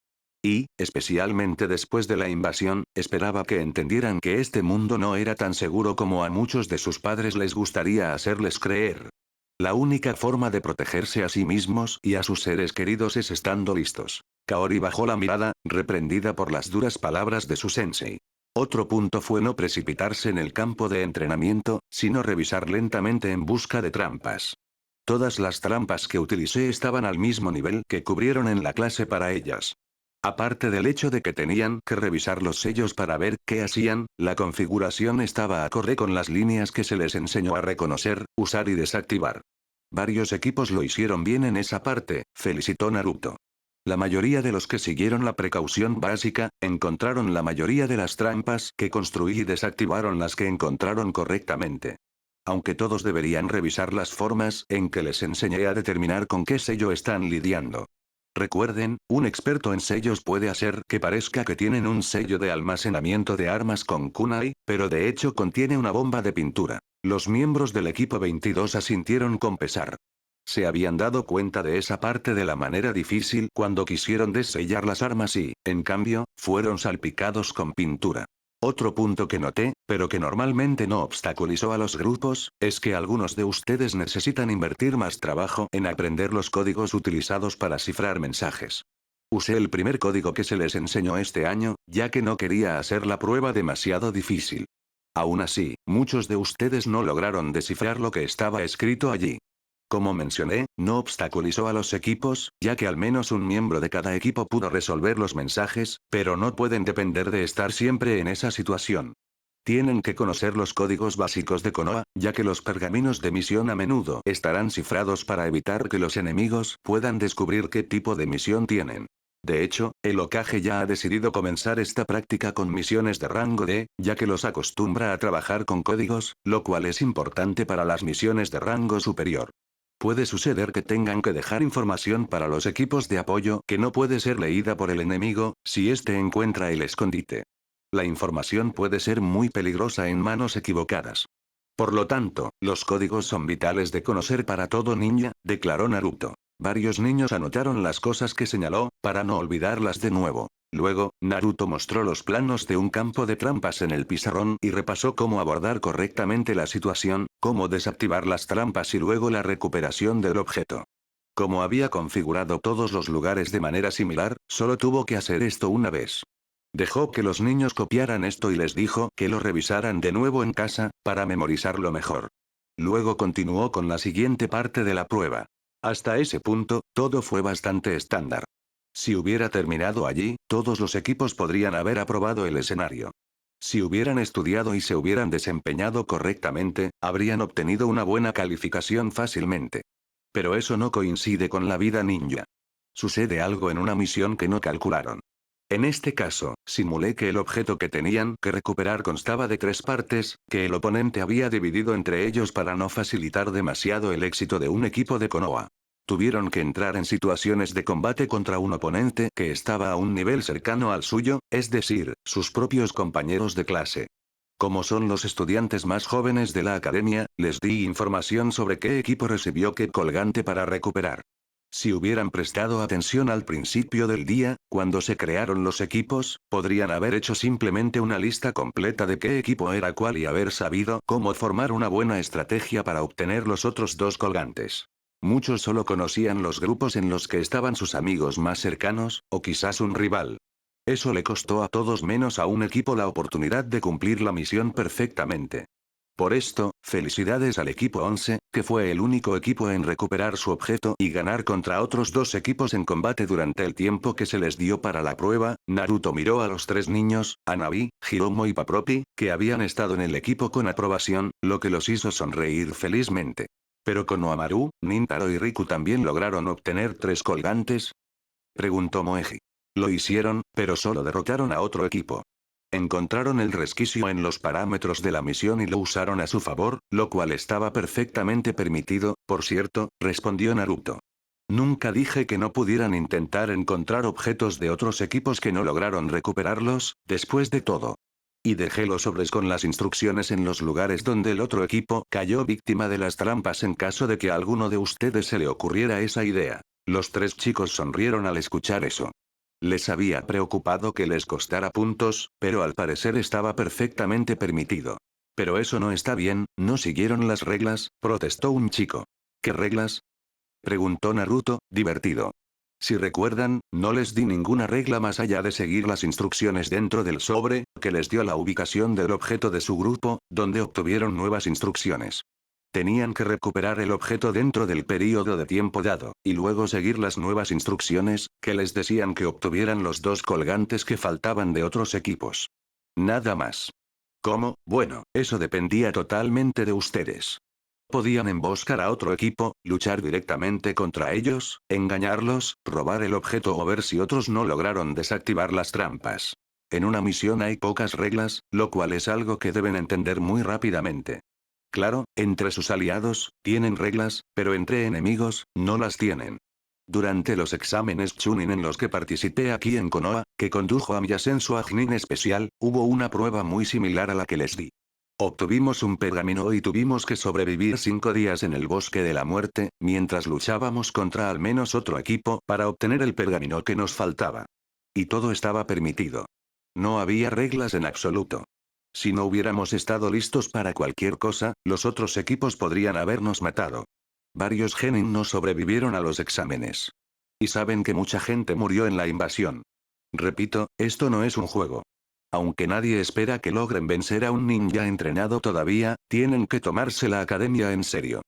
Y, especialmente después de la invasión, esperaba que entendieran que este mundo no era tan seguro como a muchos de sus padres les gustaría hacerles creer. La única forma de protegerse a sí mismos y a sus seres queridos es estando listos. Kaori bajó la mirada, reprendida por las duras palabras de su sensei. Otro punto fue no precipitarse en el campo de entrenamiento, sino revisar lentamente en busca de trampas. Todas las trampas que utilicé estaban al mismo nivel que cubrieron en la clase para ellas. Aparte del hecho de que tenían que revisar los sellos para ver qué hacían, la configuración estaba acorde con las líneas que se les enseñó a reconocer, usar y desactivar. Varios equipos lo hicieron bien en esa parte, felicitó Naruto. La mayoría de los que siguieron la precaución básica, encontraron la mayoría de las trampas que construí y desactivaron las que encontraron correctamente. Aunque todos deberían revisar las formas en que les enseñé a determinar con qué sello están lidiando. Recuerden, un experto en sellos puede hacer que parezca que tienen un sello de almacenamiento de armas con kunai, pero de hecho contiene una bomba de pintura. Los miembros del equipo 22 asintieron con pesar. Se habían dado cuenta de esa parte de la manera difícil cuando quisieron desellar las armas y, en cambio, fueron salpicados con pintura. Otro punto que noté, pero que normalmente no obstaculizó a los grupos, es que algunos de ustedes necesitan invertir más trabajo en aprender los códigos utilizados para cifrar mensajes. Usé el primer código que se les enseñó este año, ya que no quería hacer la prueba demasiado difícil. Aún así, muchos de ustedes no lograron descifrar lo que estaba escrito allí. Como mencioné, no obstaculizó a los equipos, ya que al menos un miembro de cada equipo pudo resolver los mensajes, pero no pueden depender de estar siempre en esa situación. Tienen que conocer los códigos básicos de Konoha, ya que los pergaminos de misión a menudo estarán cifrados para evitar que los enemigos puedan descubrir qué tipo de misión tienen. De hecho, el Hokage ya ha decidido comenzar esta práctica con misiones de rango D, ya que los acostumbra a trabajar con códigos, lo cual es importante para las misiones de rango superior. Puede suceder que tengan que dejar información para los equipos de apoyo que no puede ser leída por el enemigo, si éste encuentra el escondite. La información puede ser muy peligrosa en manos equivocadas. Por lo tanto, los códigos son vitales de conocer para todo ninja, declaró Naruto. Varios niños anotaron las cosas que señaló, para no olvidarlas de nuevo. Luego, Naruto mostró los planos de un campo de trampas en el pizarrón y repasó cómo abordar correctamente la situación, cómo desactivar las trampas y luego la recuperación del objeto. Como había configurado todos los lugares de manera similar, solo tuvo que hacer esto una vez. Dejó que los niños copiaran esto y les dijo que lo revisaran de nuevo en casa, para memorizarlo mejor. Luego continuó con la siguiente parte de la prueba. Hasta ese punto, todo fue bastante estándar. Si hubiera terminado allí, todos los equipos podrían haber aprobado el escenario. Si hubieran estudiado y se hubieran desempeñado correctamente, habrían obtenido una buena calificación fácilmente. Pero eso no coincide con la vida ninja. Sucede algo en una misión que no calcularon. En este caso, simulé que el objeto que tenían que recuperar constaba de 3 partes, que el oponente había dividido entre ellos para no facilitar demasiado el éxito de un equipo de Konoha. Tuvieron que entrar en situaciones de combate contra un oponente que estaba a un nivel cercano al suyo, es decir, sus propios compañeros de clase. Como son los estudiantes más jóvenes de la academia, les di información sobre qué equipo recibió qué colgante para recuperar. Si hubieran prestado atención al principio del día, cuando se crearon los equipos, podrían haber hecho simplemente una lista completa de qué equipo era cuál y haber sabido cómo formar una buena estrategia para obtener los otros 2 colgantes. Muchos solo conocían los grupos en los que estaban sus amigos más cercanos, o quizás un rival. Eso le costó a todos menos a un equipo la oportunidad de cumplir la misión perfectamente. Por esto, felicidades al equipo 11, que fue el único equipo en recuperar su objeto y ganar contra otros 2 equipos en combate durante el tiempo que se les dio para la prueba. Naruto miró a los 3 niños, Hanabi, Hiromo y Papropi, que habían estado en el equipo con aprobación, lo que los hizo sonreír felizmente. ¿Pero Konohamaru, Nintaro y Riku también lograron obtener 3 colgantes? Preguntó Moeji. Lo hicieron, pero solo derrotaron a otro equipo. Encontraron el resquicio en los parámetros de la misión y lo usaron a su favor, lo cual estaba perfectamente permitido, por cierto, respondió Naruto. Nunca dije que no pudieran intentar encontrar objetos de otros equipos que no lograron recuperarlos, después de todo. Y dejé los sobres con las instrucciones en los lugares donde el otro equipo cayó víctima de las trampas en caso de que a alguno de ustedes se le ocurriera esa idea. Los 3 chicos sonrieron al escuchar eso. Les había preocupado que les costara puntos, pero al parecer estaba perfectamente permitido. Pero eso no está bien, no siguieron las reglas, protestó un chico. ¿Qué reglas? Preguntó Naruto, divertido. Si recuerdan, no les di ninguna regla más allá de seguir las instrucciones dentro del sobre, que les dio la ubicación del objeto de su grupo, donde obtuvieron nuevas instrucciones. Tenían que recuperar el objeto dentro del período de tiempo dado, y luego seguir las nuevas instrucciones, que les decían que obtuvieran los dos colgantes que faltaban de otros equipos. Nada más. ¿Cómo? Bueno, eso dependía totalmente de ustedes. Podían emboscar a otro equipo, luchar directamente contra ellos, engañarlos, robar el objeto o ver si otros no lograron desactivar las trampas. En una misión hay pocas reglas, lo cual es algo que deben entender muy rápidamente. Claro, entre sus aliados, tienen reglas, pero entre enemigos, no las tienen. Durante los exámenes Chunin en los que participé aquí en Konoha, que condujo a mi ascenso a Chunin especial, hubo una prueba muy similar a la que les di. Obtuvimos un pergamino y tuvimos que sobrevivir 5 días en el bosque de la muerte, mientras luchábamos contra al menos otro equipo para obtener el pergamino que nos faltaba. Y todo estaba permitido. No había reglas en absoluto. Si no hubiéramos estado listos para cualquier cosa, los otros equipos podrían habernos matado. Varios genin no sobrevivieron a los exámenes. Y saben que mucha gente murió en la invasión. Repito, esto no es un juego. Aunque nadie espera que logren vencer a un ninja entrenado todavía, tienen que tomarse la academia en serio.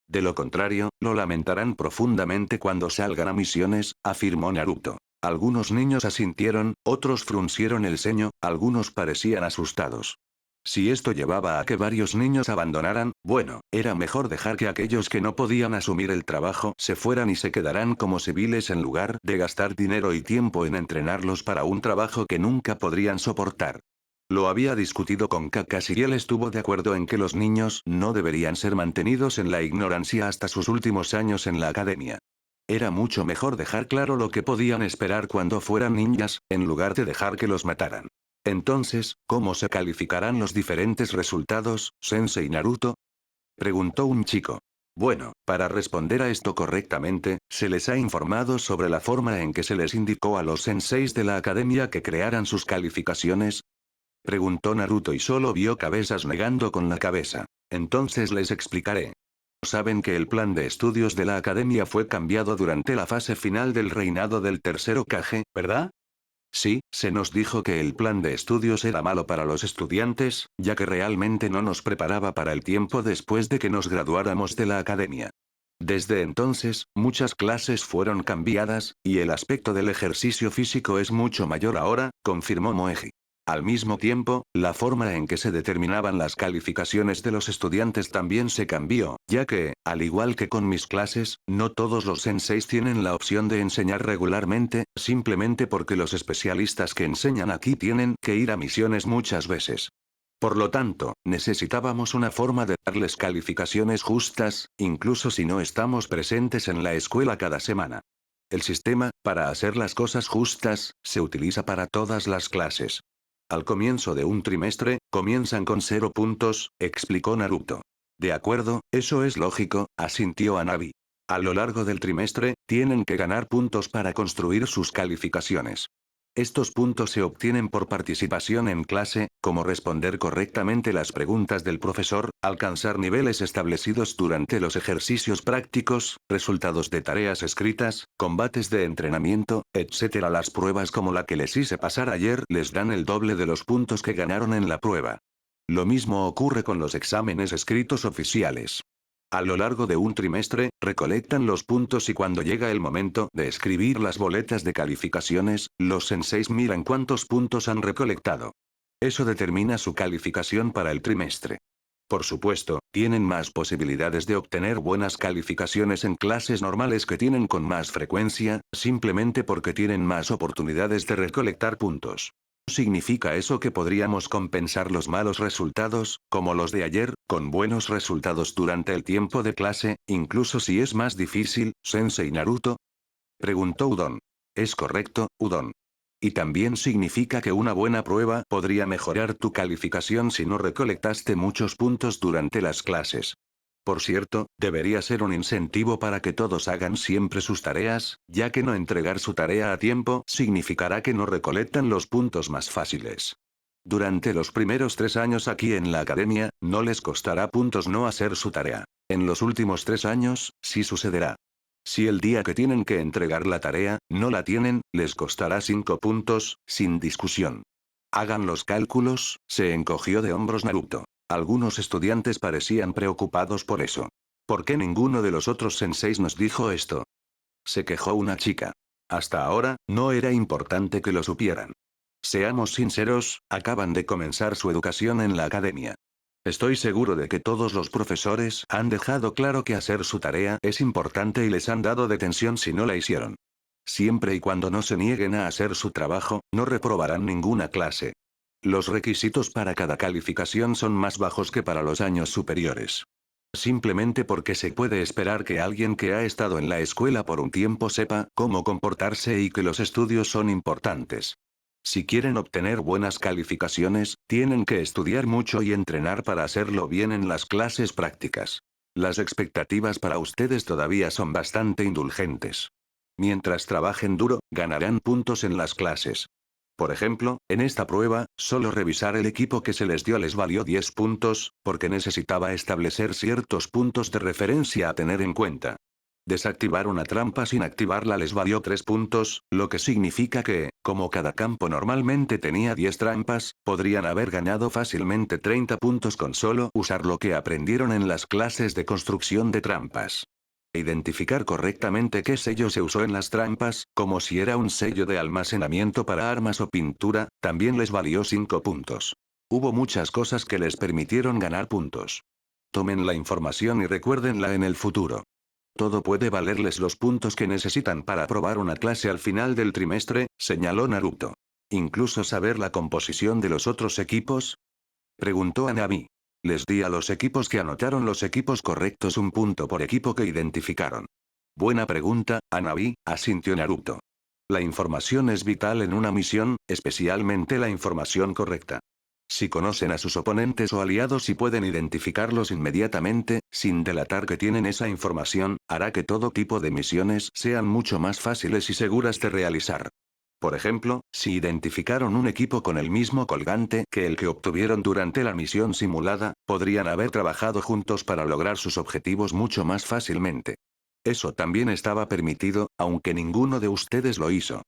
De lo contrario, lo lamentarán profundamente cuando salgan a misiones, afirmó Naruto. Algunos niños asintieron, otros fruncieron el ceño, algunos parecían asustados. Si esto llevaba a que varios niños abandonaran, bueno, era mejor dejar que aquellos que no podían asumir el trabajo se fueran y se quedaran como civiles en lugar de gastar dinero y tiempo en entrenarlos para un trabajo que nunca podrían soportar. Lo había discutido con Kakashi y él estuvo de acuerdo en que los niños no deberían ser mantenidos en la ignorancia hasta sus últimos años en la academia. Era mucho mejor dejar claro lo que podían esperar cuando fueran ninjas, en lugar de dejar que los mataran. Entonces, ¿cómo se calificarán los diferentes resultados, Sensei Naruto? Preguntó un chico. Bueno, para responder a esto correctamente, se les ha informado sobre la forma en que se les indicó a los senseis de la academia que crearan sus calificaciones. Preguntó Naruto y solo vio cabezas negando con la cabeza. Entonces les explicaré. Saben que el plan de estudios de la academia fue cambiado durante la fase final del reinado del tercer Hokage, ¿verdad? Sí, se nos dijo que el plan de estudios era malo para los estudiantes, ya que realmente no nos preparaba para el tiempo después de que nos graduáramos de la academia. Desde entonces, muchas clases fueron cambiadas, y el aspecto del ejercicio físico es mucho mayor ahora, confirmó Moeji. Al mismo tiempo, la forma en que se determinaban las calificaciones de los estudiantes también se cambió, ya que, al igual que con mis clases, no todos los senseis tienen la opción de enseñar regularmente, simplemente porque los especialistas que enseñan aquí tienen que ir a misiones muchas veces. Por lo tanto, necesitábamos una forma de darles calificaciones justas, incluso si no estamos presentes en la escuela cada semana. El sistema, para hacer las cosas justas, se utiliza para todas las clases. Al comienzo de un trimestre, comienzan con 0 puntos, explicó Naruto. De acuerdo, eso es lógico, asintió Hanabi. A lo largo del trimestre, tienen que ganar puntos para construir sus calificaciones. Estos puntos se obtienen por participación en clase, como responder correctamente las preguntas del profesor, alcanzar niveles establecidos durante los ejercicios prácticos, resultados de tareas escritas, combates de entrenamiento, etc. Las pruebas como la que les hice pasar ayer les dan el doble de los puntos que ganaron en la prueba. Lo mismo ocurre con los exámenes escritos oficiales. A lo largo de un trimestre, recolectan los puntos y cuando llega el momento de escribir las boletas de calificaciones, los senseis miran cuántos puntos han recolectado. Eso determina su calificación para el trimestre. Por supuesto, tienen más posibilidades de obtener buenas calificaciones en clases normales que tienen con más frecuencia, simplemente porque tienen más oportunidades de recolectar puntos. ¿Significa eso que podríamos compensar los malos resultados, como los de ayer, con buenos resultados durante el tiempo de clase, incluso si es más difícil, Sensei Naruto? Preguntó Udon. Es correcto, Udon. Y también significa que una buena prueba podría mejorar tu calificación si no recolectaste muchos puntos durante las clases. Por cierto, debería ser un incentivo para que todos hagan siempre sus tareas, ya que no entregar su tarea a tiempo significará que no recolectan los puntos más fáciles. Durante los primeros 3 años aquí en la academia, no les costará puntos no hacer su tarea. En los últimos 3 años, sí sucederá. Si el día que tienen que entregar la tarea, no la tienen, les costará 5 puntos, sin discusión. Hagan los cálculos, se encogió de hombros Naruto. Algunos estudiantes parecían preocupados por eso. ¿Por qué ninguno de los otros senseis nos dijo esto? Se quejó una chica. Hasta ahora, no era importante que lo supieran. Seamos sinceros, acaban de comenzar su educación en la academia. Estoy seguro de que todos los profesores han dejado claro que hacer su tarea es importante y les han dado detención si no la hicieron. Siempre y cuando no se nieguen a hacer su trabajo, no reprobarán ninguna clase. Los requisitos para cada calificación son más bajos que para los años superiores. Simplemente porque se puede esperar que alguien que ha estado en la escuela por un tiempo sepa cómo comportarse y que los estudios son importantes. Si quieren obtener buenas calificaciones, tienen que estudiar mucho y entrenar para hacerlo bien en las clases prácticas. Las expectativas para ustedes todavía son bastante indulgentes. Mientras trabajen duro, ganarán puntos en las clases. Por ejemplo, en esta prueba, solo revisar el equipo que se les dio les valió 10 puntos, porque necesitaba establecer ciertos puntos de referencia a tener en cuenta. Desactivar una trampa sin activarla les valió 3 puntos, lo que significa que, como cada campo normalmente tenía 10 trampas, podrían haber ganado fácilmente 30 puntos con solo usar lo que aprendieron en las clases de construcción de trampas. Identificar correctamente qué sello se usó en las trampas, como si era un sello de almacenamiento para armas o pintura, también les valió 5 puntos. Hubo muchas cosas que les permitieron ganar puntos. Tomen la información y recuérdenla en el futuro. Todo puede valerles los puntos que necesitan para aprobar una clase al final del trimestre, señaló Naruto. ¿Incluso saber la composición de los otros equipos? Preguntó Nami. Les di a los equipos que anotaron los equipos correctos un punto por equipo que identificaron. Buena pregunta, Hanabi, asintió Naruto. La información es vital en una misión, especialmente la información correcta. Si conocen a sus oponentes o aliados y pueden identificarlos inmediatamente, sin delatar que tienen esa información, hará que todo tipo de misiones sean mucho más fáciles y seguras de realizar. Por ejemplo, si identificaron un equipo con el mismo colgante que el que obtuvieron durante la misión simulada, podrían haber trabajado juntos para lograr sus objetivos mucho más fácilmente. Eso también estaba permitido, aunque ninguno de ustedes lo hizo.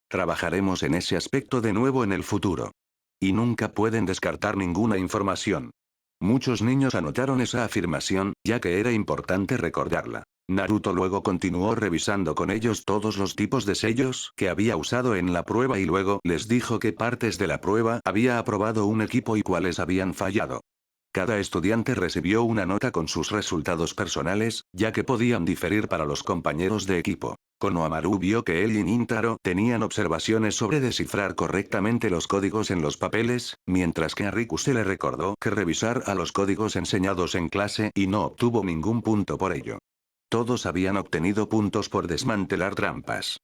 Trabajaremos en ese aspecto de nuevo en el futuro. Y nunca pueden descartar ninguna información. Muchos niños anotaron esa afirmación, ya que era importante recordarla. Naruto luego continuó revisando con ellos todos los tipos de sellos que había usado en la prueba y luego les dijo qué partes de la prueba había aprobado un equipo y cuáles habían fallado. Cada estudiante recibió una nota con sus resultados personales, ya que podían diferir para los compañeros de equipo. Konohamaru vio que él y Nintaro tenían observaciones sobre descifrar correctamente los códigos en los papeles, mientras que a Riku se le recordó que revisar a los códigos enseñados en clase y no obtuvo ningún punto por ello. Todos habían obtenido puntos por desmantelar trampas.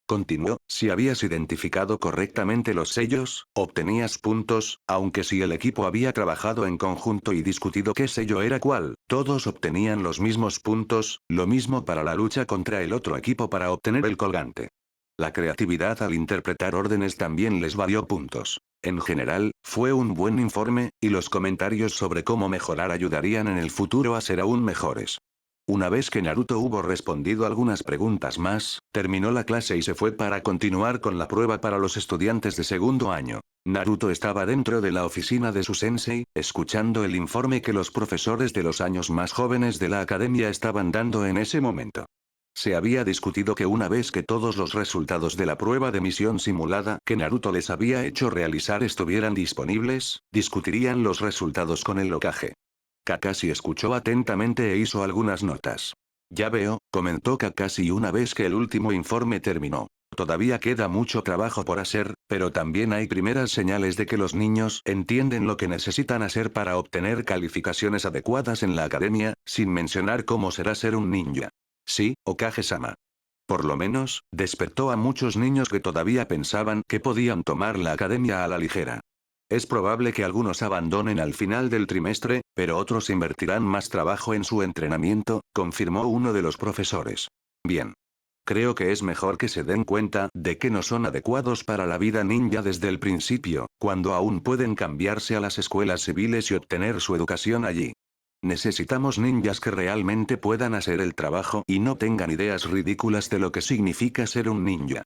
Continuó, si habías identificado correctamente los sellos, obtenías puntos, aunque si el equipo había trabajado en conjunto y discutido qué sello era cuál, todos obtenían los mismos puntos, lo mismo para la lucha contra el otro equipo para obtener el colgante. La creatividad al interpretar órdenes también les valió puntos. En general, fue un buen informe, y los comentarios sobre cómo mejorar ayudarían en el futuro a ser aún mejores. Una vez que Naruto hubo respondido algunas preguntas más, terminó la clase y se fue para continuar con la prueba para los estudiantes de segundo año. Naruto estaba dentro de la oficina de su sensei, escuchando el informe que los profesores de los años más jóvenes de la academia estaban dando en ese momento. Se había discutido que una vez que todos los resultados de la prueba de misión simulada que Naruto les había hecho realizar estuvieran disponibles, discutirían los resultados con el Hokage. Kakashi escuchó atentamente e hizo algunas notas. Ya veo, comentó Kakashi una vez que el último informe terminó. Todavía queda mucho trabajo por hacer, pero también hay primeras señales de que los niños entienden lo que necesitan hacer para obtener calificaciones adecuadas en la academia, sin mencionar cómo será ser un ninja. Sí, Hokage-sama. Por lo menos, despertó a muchos niños que todavía pensaban que podían tomar la academia a la ligera. Es probable que algunos abandonen al final del trimestre, pero otros invertirán más trabajo en su entrenamiento, confirmó uno de los profesores. Bien. Creo que es mejor que se den cuenta de que no son adecuados para la vida ninja desde el principio, cuando aún pueden cambiarse a las escuelas civiles y obtener su educación allí. Necesitamos ninjas que realmente puedan hacer el trabajo y no tengan ideas ridículas de lo que significa ser un ninja.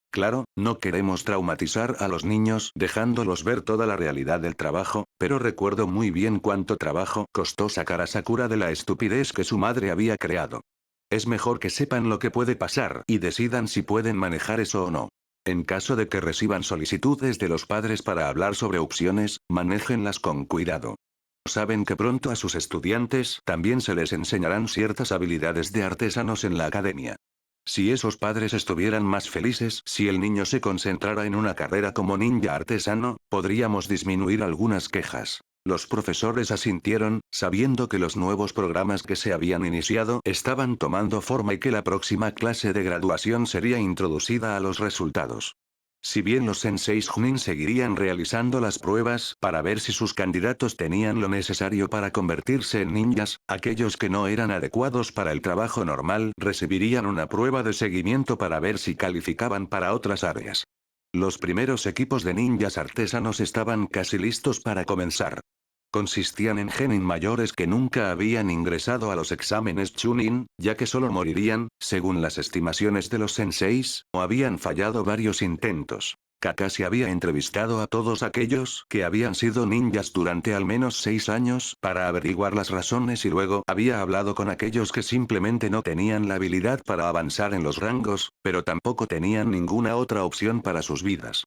Claro, no queremos traumatizar a los niños dejándolos ver toda la realidad del trabajo, pero recuerdo muy bien cuánto trabajo costó sacar a Sakura de la estupidez que su madre había creado. Es mejor que sepan lo que puede pasar y decidan si pueden manejar eso o no. En caso de que reciban solicitudes de los padres para hablar sobre opciones, manéjenlas con cuidado. Saben que pronto a sus estudiantes también se les enseñarán ciertas habilidades de artesanos en la academia. Si esos padres estuvieran más felices si el niño se concentrara en una carrera como ninja artesano, podríamos disminuir algunas quejas. Los profesores asintieron, sabiendo que los nuevos programas que se habían iniciado estaban tomando forma y que la próxima clase de graduación sería introducida a los resultados. Si bien los senseis Chunin seguirían realizando las pruebas para ver si sus candidatos tenían lo necesario para convertirse en ninjas, aquellos que no eran adecuados para el trabajo normal recibirían una prueba de seguimiento para ver si calificaban para otras áreas. Los primeros equipos de ninjas artesanos estaban casi listos para comenzar. Consistían en genin mayores que nunca habían ingresado a los exámenes Chunin, ya que solo morirían, según las estimaciones de los senseis, o habían fallado varios intentos. Kakashi había entrevistado a todos aquellos que habían sido ninjas durante al menos 6 años para averiguar las razones y luego había hablado con aquellos que simplemente no tenían la habilidad para avanzar en los rangos, pero tampoco tenían ninguna otra opción para sus vidas.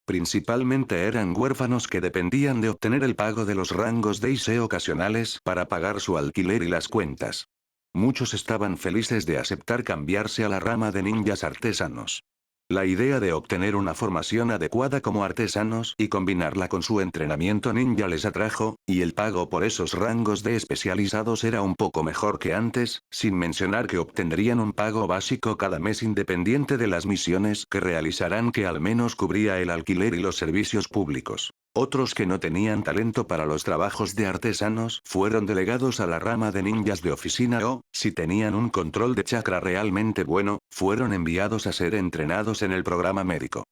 Principalmente eran huérfanos que dependían de obtener el pago de los rangos de ISE ocasionales para pagar su alquiler y las cuentas. Muchos estaban felices de aceptar cambiarse a la rama de ninjas artesanos. La idea de obtener una formación adecuada como artesanos y combinarla con su entrenamiento ninja les atrajo, y el pago por esos rangos de especializados era un poco mejor que antes, sin mencionar que obtendrían un pago básico cada mes independiente de las misiones que realizarán que al menos cubría el alquiler y los servicios públicos. Otros que no tenían talento para los trabajos de artesanos fueron delegados a la rama de ninjas de oficina o, si tenían un control de chakra realmente bueno, fueron enviados a ser entrenados en el programa médico.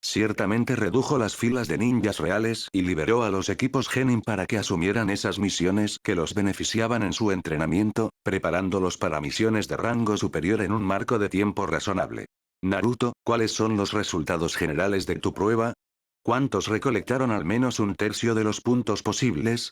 Ciertamente redujo las filas de ninjas reales y liberó a los equipos genin para que asumieran esas misiones que los beneficiaban en su entrenamiento, preparándolos para misiones de rango superior en un marco de tiempo razonable. Naruto, ¿cuáles son los resultados generales de tu prueba? ¿Cuántos recolectaron al menos un tercio de los puntos posibles?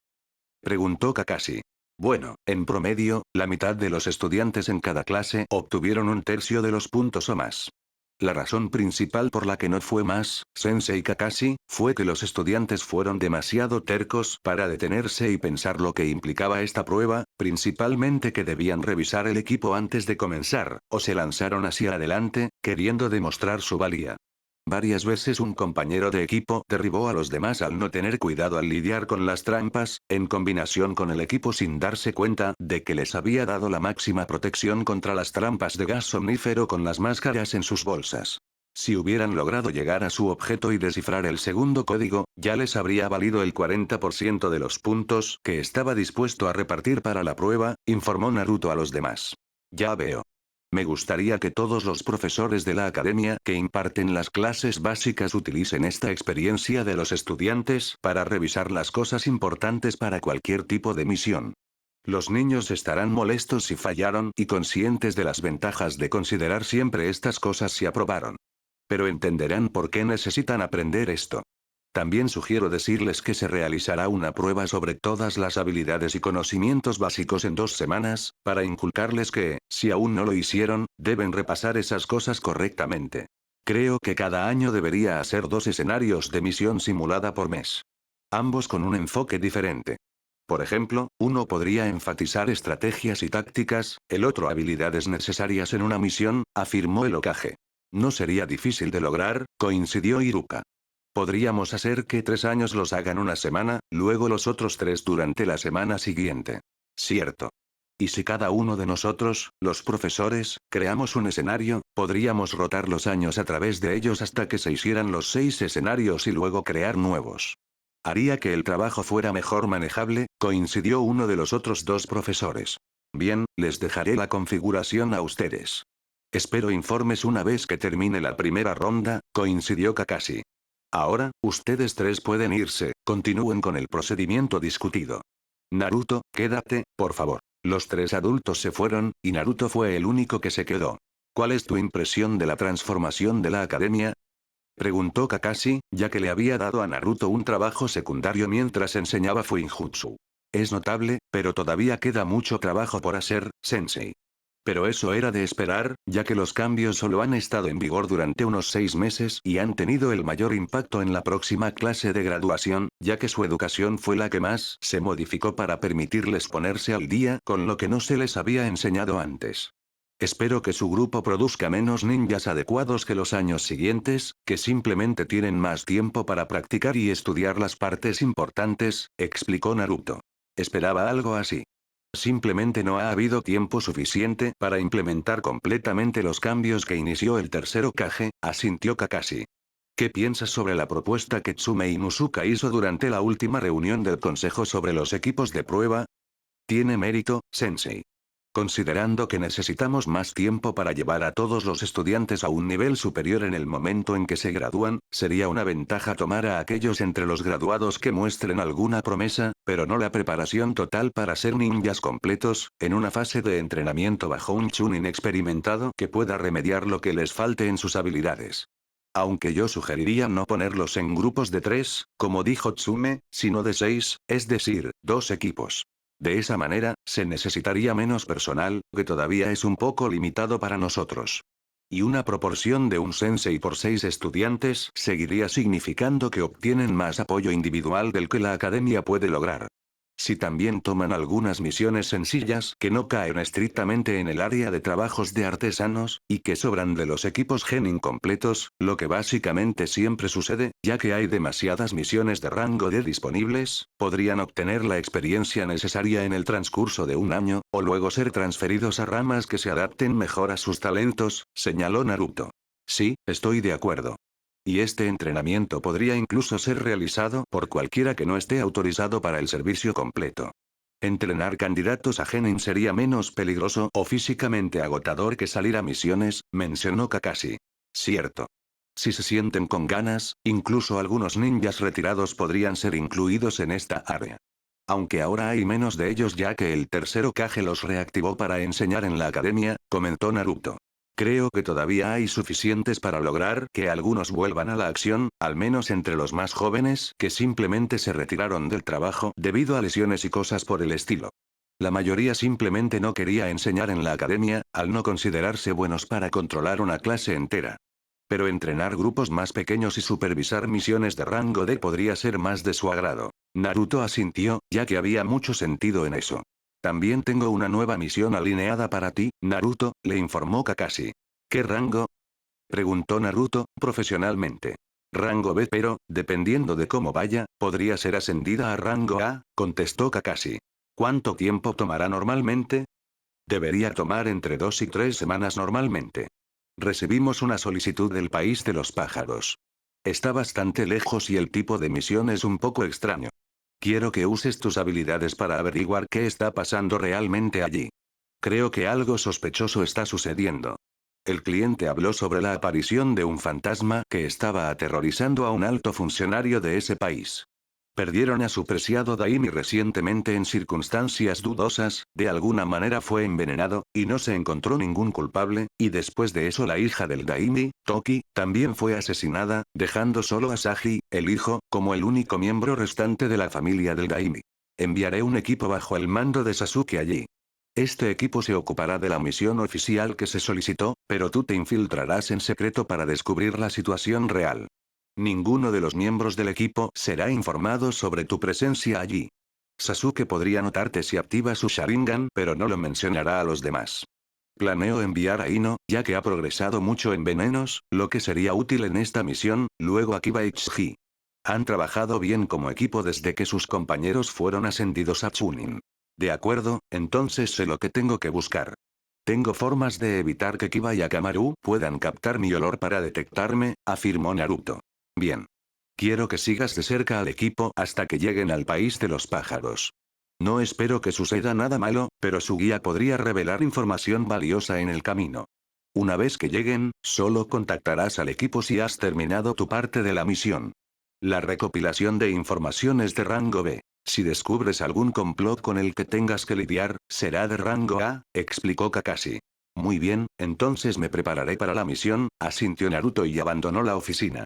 Preguntó Kakashi. Bueno, en promedio, la mitad de los estudiantes en cada clase obtuvieron un tercio de los puntos o más. La razón principal por la que no fue más, Sensei Kakashi, fue que los estudiantes fueron demasiado tercos para detenerse y pensar lo que implicaba esta prueba, principalmente que debían revisar el equipo antes de comenzar, o se lanzaron hacia adelante, queriendo demostrar su valía. Varias veces un compañero de equipo derribó a los demás al no tener cuidado al lidiar con las trampas, en combinación con el equipo sin darse cuenta de que les había dado la máxima protección contra las trampas de gas somnífero con las máscaras en sus bolsas. Si hubieran logrado llegar a su objeto y descifrar el segundo código, ya les habría valido el 40% de los puntos que estaba dispuesto a repartir para la prueba, informó Naruto a los demás. Ya veo. Me gustaría que todos los profesores de la academia que imparten las clases básicas utilicen esta experiencia de los estudiantes para revisar las cosas importantes para cualquier tipo de misión. Los niños estarán molestos si fallaron y conscientes de las ventajas de considerar siempre estas cosas si aprobaron. Pero entenderán por qué necesitan aprender esto. También sugiero decirles que se realizará una prueba sobre todas las habilidades y conocimientos básicos en 2 semanas, para inculcarles que, si aún no lo hicieron, deben repasar esas cosas correctamente. Creo que cada año debería hacer 2 escenarios de misión simulada por mes. Ambos con un enfoque diferente. Por ejemplo, uno podría enfatizar estrategias y tácticas, el otro habilidades necesarias en una misión, afirmó el Hokage. No sería difícil de lograr, coincidió Iruka. Podríamos hacer que 3 años los hagan una semana, luego los otros 3 durante la semana siguiente. Cierto. Y si cada uno de nosotros, los profesores, creamos un escenario, podríamos rotar los años a través de ellos hasta que se hicieran los 6 escenarios y luego crear nuevos. Haría que el trabajo fuera mejor manejable, coincidió uno de los otros dos profesores. Bien, les dejaré la configuración a ustedes. Espero informes una vez que termine la primera ronda, coincidió Kakashi. Ahora, ustedes tres pueden irse, continúen con el procedimiento discutido. Naruto, quédate, por favor. Los tres adultos se fueron, y Naruto fue el único que se quedó. ¿Cuál es tu impresión de la transformación de la academia? Preguntó Kakashi, ya que le había dado a Naruto un trabajo secundario mientras enseñaba Fuinjutsu. Es notable, pero todavía queda mucho trabajo por hacer, sensei. Pero eso era de esperar, ya que los cambios solo han estado en vigor durante unos 6 meses y han tenido el mayor impacto en la próxima clase de graduación, ya que su educación fue la que más se modificó para permitirles ponerse al día con lo que no se les había enseñado antes. Espero que su grupo produzca menos ninjas adecuados que los años siguientes, que simplemente tienen más tiempo para practicar y estudiar las partes importantes, explicó Naruto. Esperaba algo así. Simplemente no ha habido tiempo suficiente para implementar completamente los cambios que inició el tercer Hokage, asintió Kakashi. ¿Qué piensas sobre la propuesta que Tsume Inuzuka hizo durante la última reunión del consejo sobre los equipos de prueba? Tiene mérito, sensei. Considerando que necesitamos más tiempo para llevar a todos los estudiantes a un nivel superior en el momento en que se gradúan, sería una ventaja tomar a aquellos entre los graduados que muestren alguna promesa, pero no la preparación total para ser ninjas completos, en una fase de entrenamiento bajo un chunin experimentado que pueda remediar lo que les falte en sus habilidades. Aunque yo sugeriría no ponerlos en grupos de 3, como dijo Tsume, sino de 6, es decir, 2 equipos. De esa manera, se necesitaría menos personal, que todavía es un poco limitado para nosotros. Y una proporción de un sensei por 6 estudiantes seguiría significando que obtienen más apoyo individual del que la academia puede lograr. Si también toman algunas misiones sencillas que no caen estrictamente en el área de trabajos de artesanos, y que sobran de los equipos gen incompletos, lo que básicamente siempre sucede, ya que hay demasiadas misiones de rango D disponibles, podrían obtener la experiencia necesaria en el transcurso de un año, o luego ser transferidos a ramas que se adapten mejor a sus talentos, señaló Naruto. Sí, estoy de acuerdo. Y este entrenamiento podría incluso ser realizado por cualquiera que no esté autorizado para el servicio completo. Entrenar candidatos a Genin sería menos peligroso o físicamente agotador que salir a misiones, mencionó Kakashi. Cierto. Si se sienten con ganas, incluso algunos ninjas retirados podrían ser incluidos en esta área. Aunque ahora hay menos de ellos ya que el tercer Hokage los reactivó para enseñar en la academia, comentó Naruto. Creo que todavía hay suficientes para lograr que algunos vuelvan a la acción, al menos entre los más jóvenes que simplemente se retiraron del trabajo debido a lesiones y cosas por el estilo. La mayoría simplemente no quería enseñar en la academia, al no considerarse buenos para controlar una clase entera. Pero entrenar grupos más pequeños y supervisar misiones de rango D podría ser más de su agrado. Naruto asintió, ya que había mucho sentido en eso. También tengo una nueva misión alineada para ti, Naruto, le informó Kakashi. ¿Qué rango? Preguntó Naruto, profesionalmente. Rango B, pero, dependiendo de cómo vaya, podría ser ascendida a rango A, contestó Kakashi. ¿Cuánto tiempo tomará normalmente? Debería tomar entre 2 y 3 semanas normalmente. Recibimos una solicitud del país de los pájaros. Está bastante lejos y el tipo de misión es un poco extraño. Quiero que uses tus habilidades para averiguar qué está pasando realmente allí. Creo que algo sospechoso está sucediendo. El cliente habló sobre la aparición de un fantasma que estaba aterrorizando a un alto funcionario de ese país. Perdieron a su preciado Daimi recientemente en circunstancias dudosas, de alguna manera fue envenenado, y no se encontró ningún culpable, y después de eso la hija del Daimi, Toki, también fue asesinada, dejando solo a Sagi, el hijo, como el único miembro restante de la familia del Daimi. Enviaré un equipo bajo el mando de Sasuke allí. Este equipo se ocupará de la misión oficial que se solicitó, pero tú te infiltrarás en secreto para descubrir la situación real. Ninguno de los miembros del equipo será informado sobre tu presencia allí. Sasuke podría notarte si activa su Sharingan, pero no lo mencionará a los demás. Planeo enviar a Ino, ya que ha progresado mucho en venenos, lo que sería útil en esta misión, luego a Kiba y Tsuji. Han trabajado bien como equipo desde que sus compañeros fueron ascendidos a Chunin. De acuerdo, entonces sé lo que tengo que buscar. Tengo formas de evitar que Kiba y Akamaru puedan captar mi olor para detectarme, afirmó Naruto. Bien. Quiero que sigas de cerca al equipo hasta que lleguen al país de los pájaros. No espero que suceda nada malo, pero su guía podría revelar información valiosa en el camino. Una vez que lleguen, solo contactarás al equipo si has terminado tu parte de la misión. La recopilación de información es de rango B. Si descubres algún complot con el que tengas que lidiar, será de rango A, explicó Kakashi. Muy bien, entonces me prepararé para la misión, asintió Naruto y abandonó la oficina.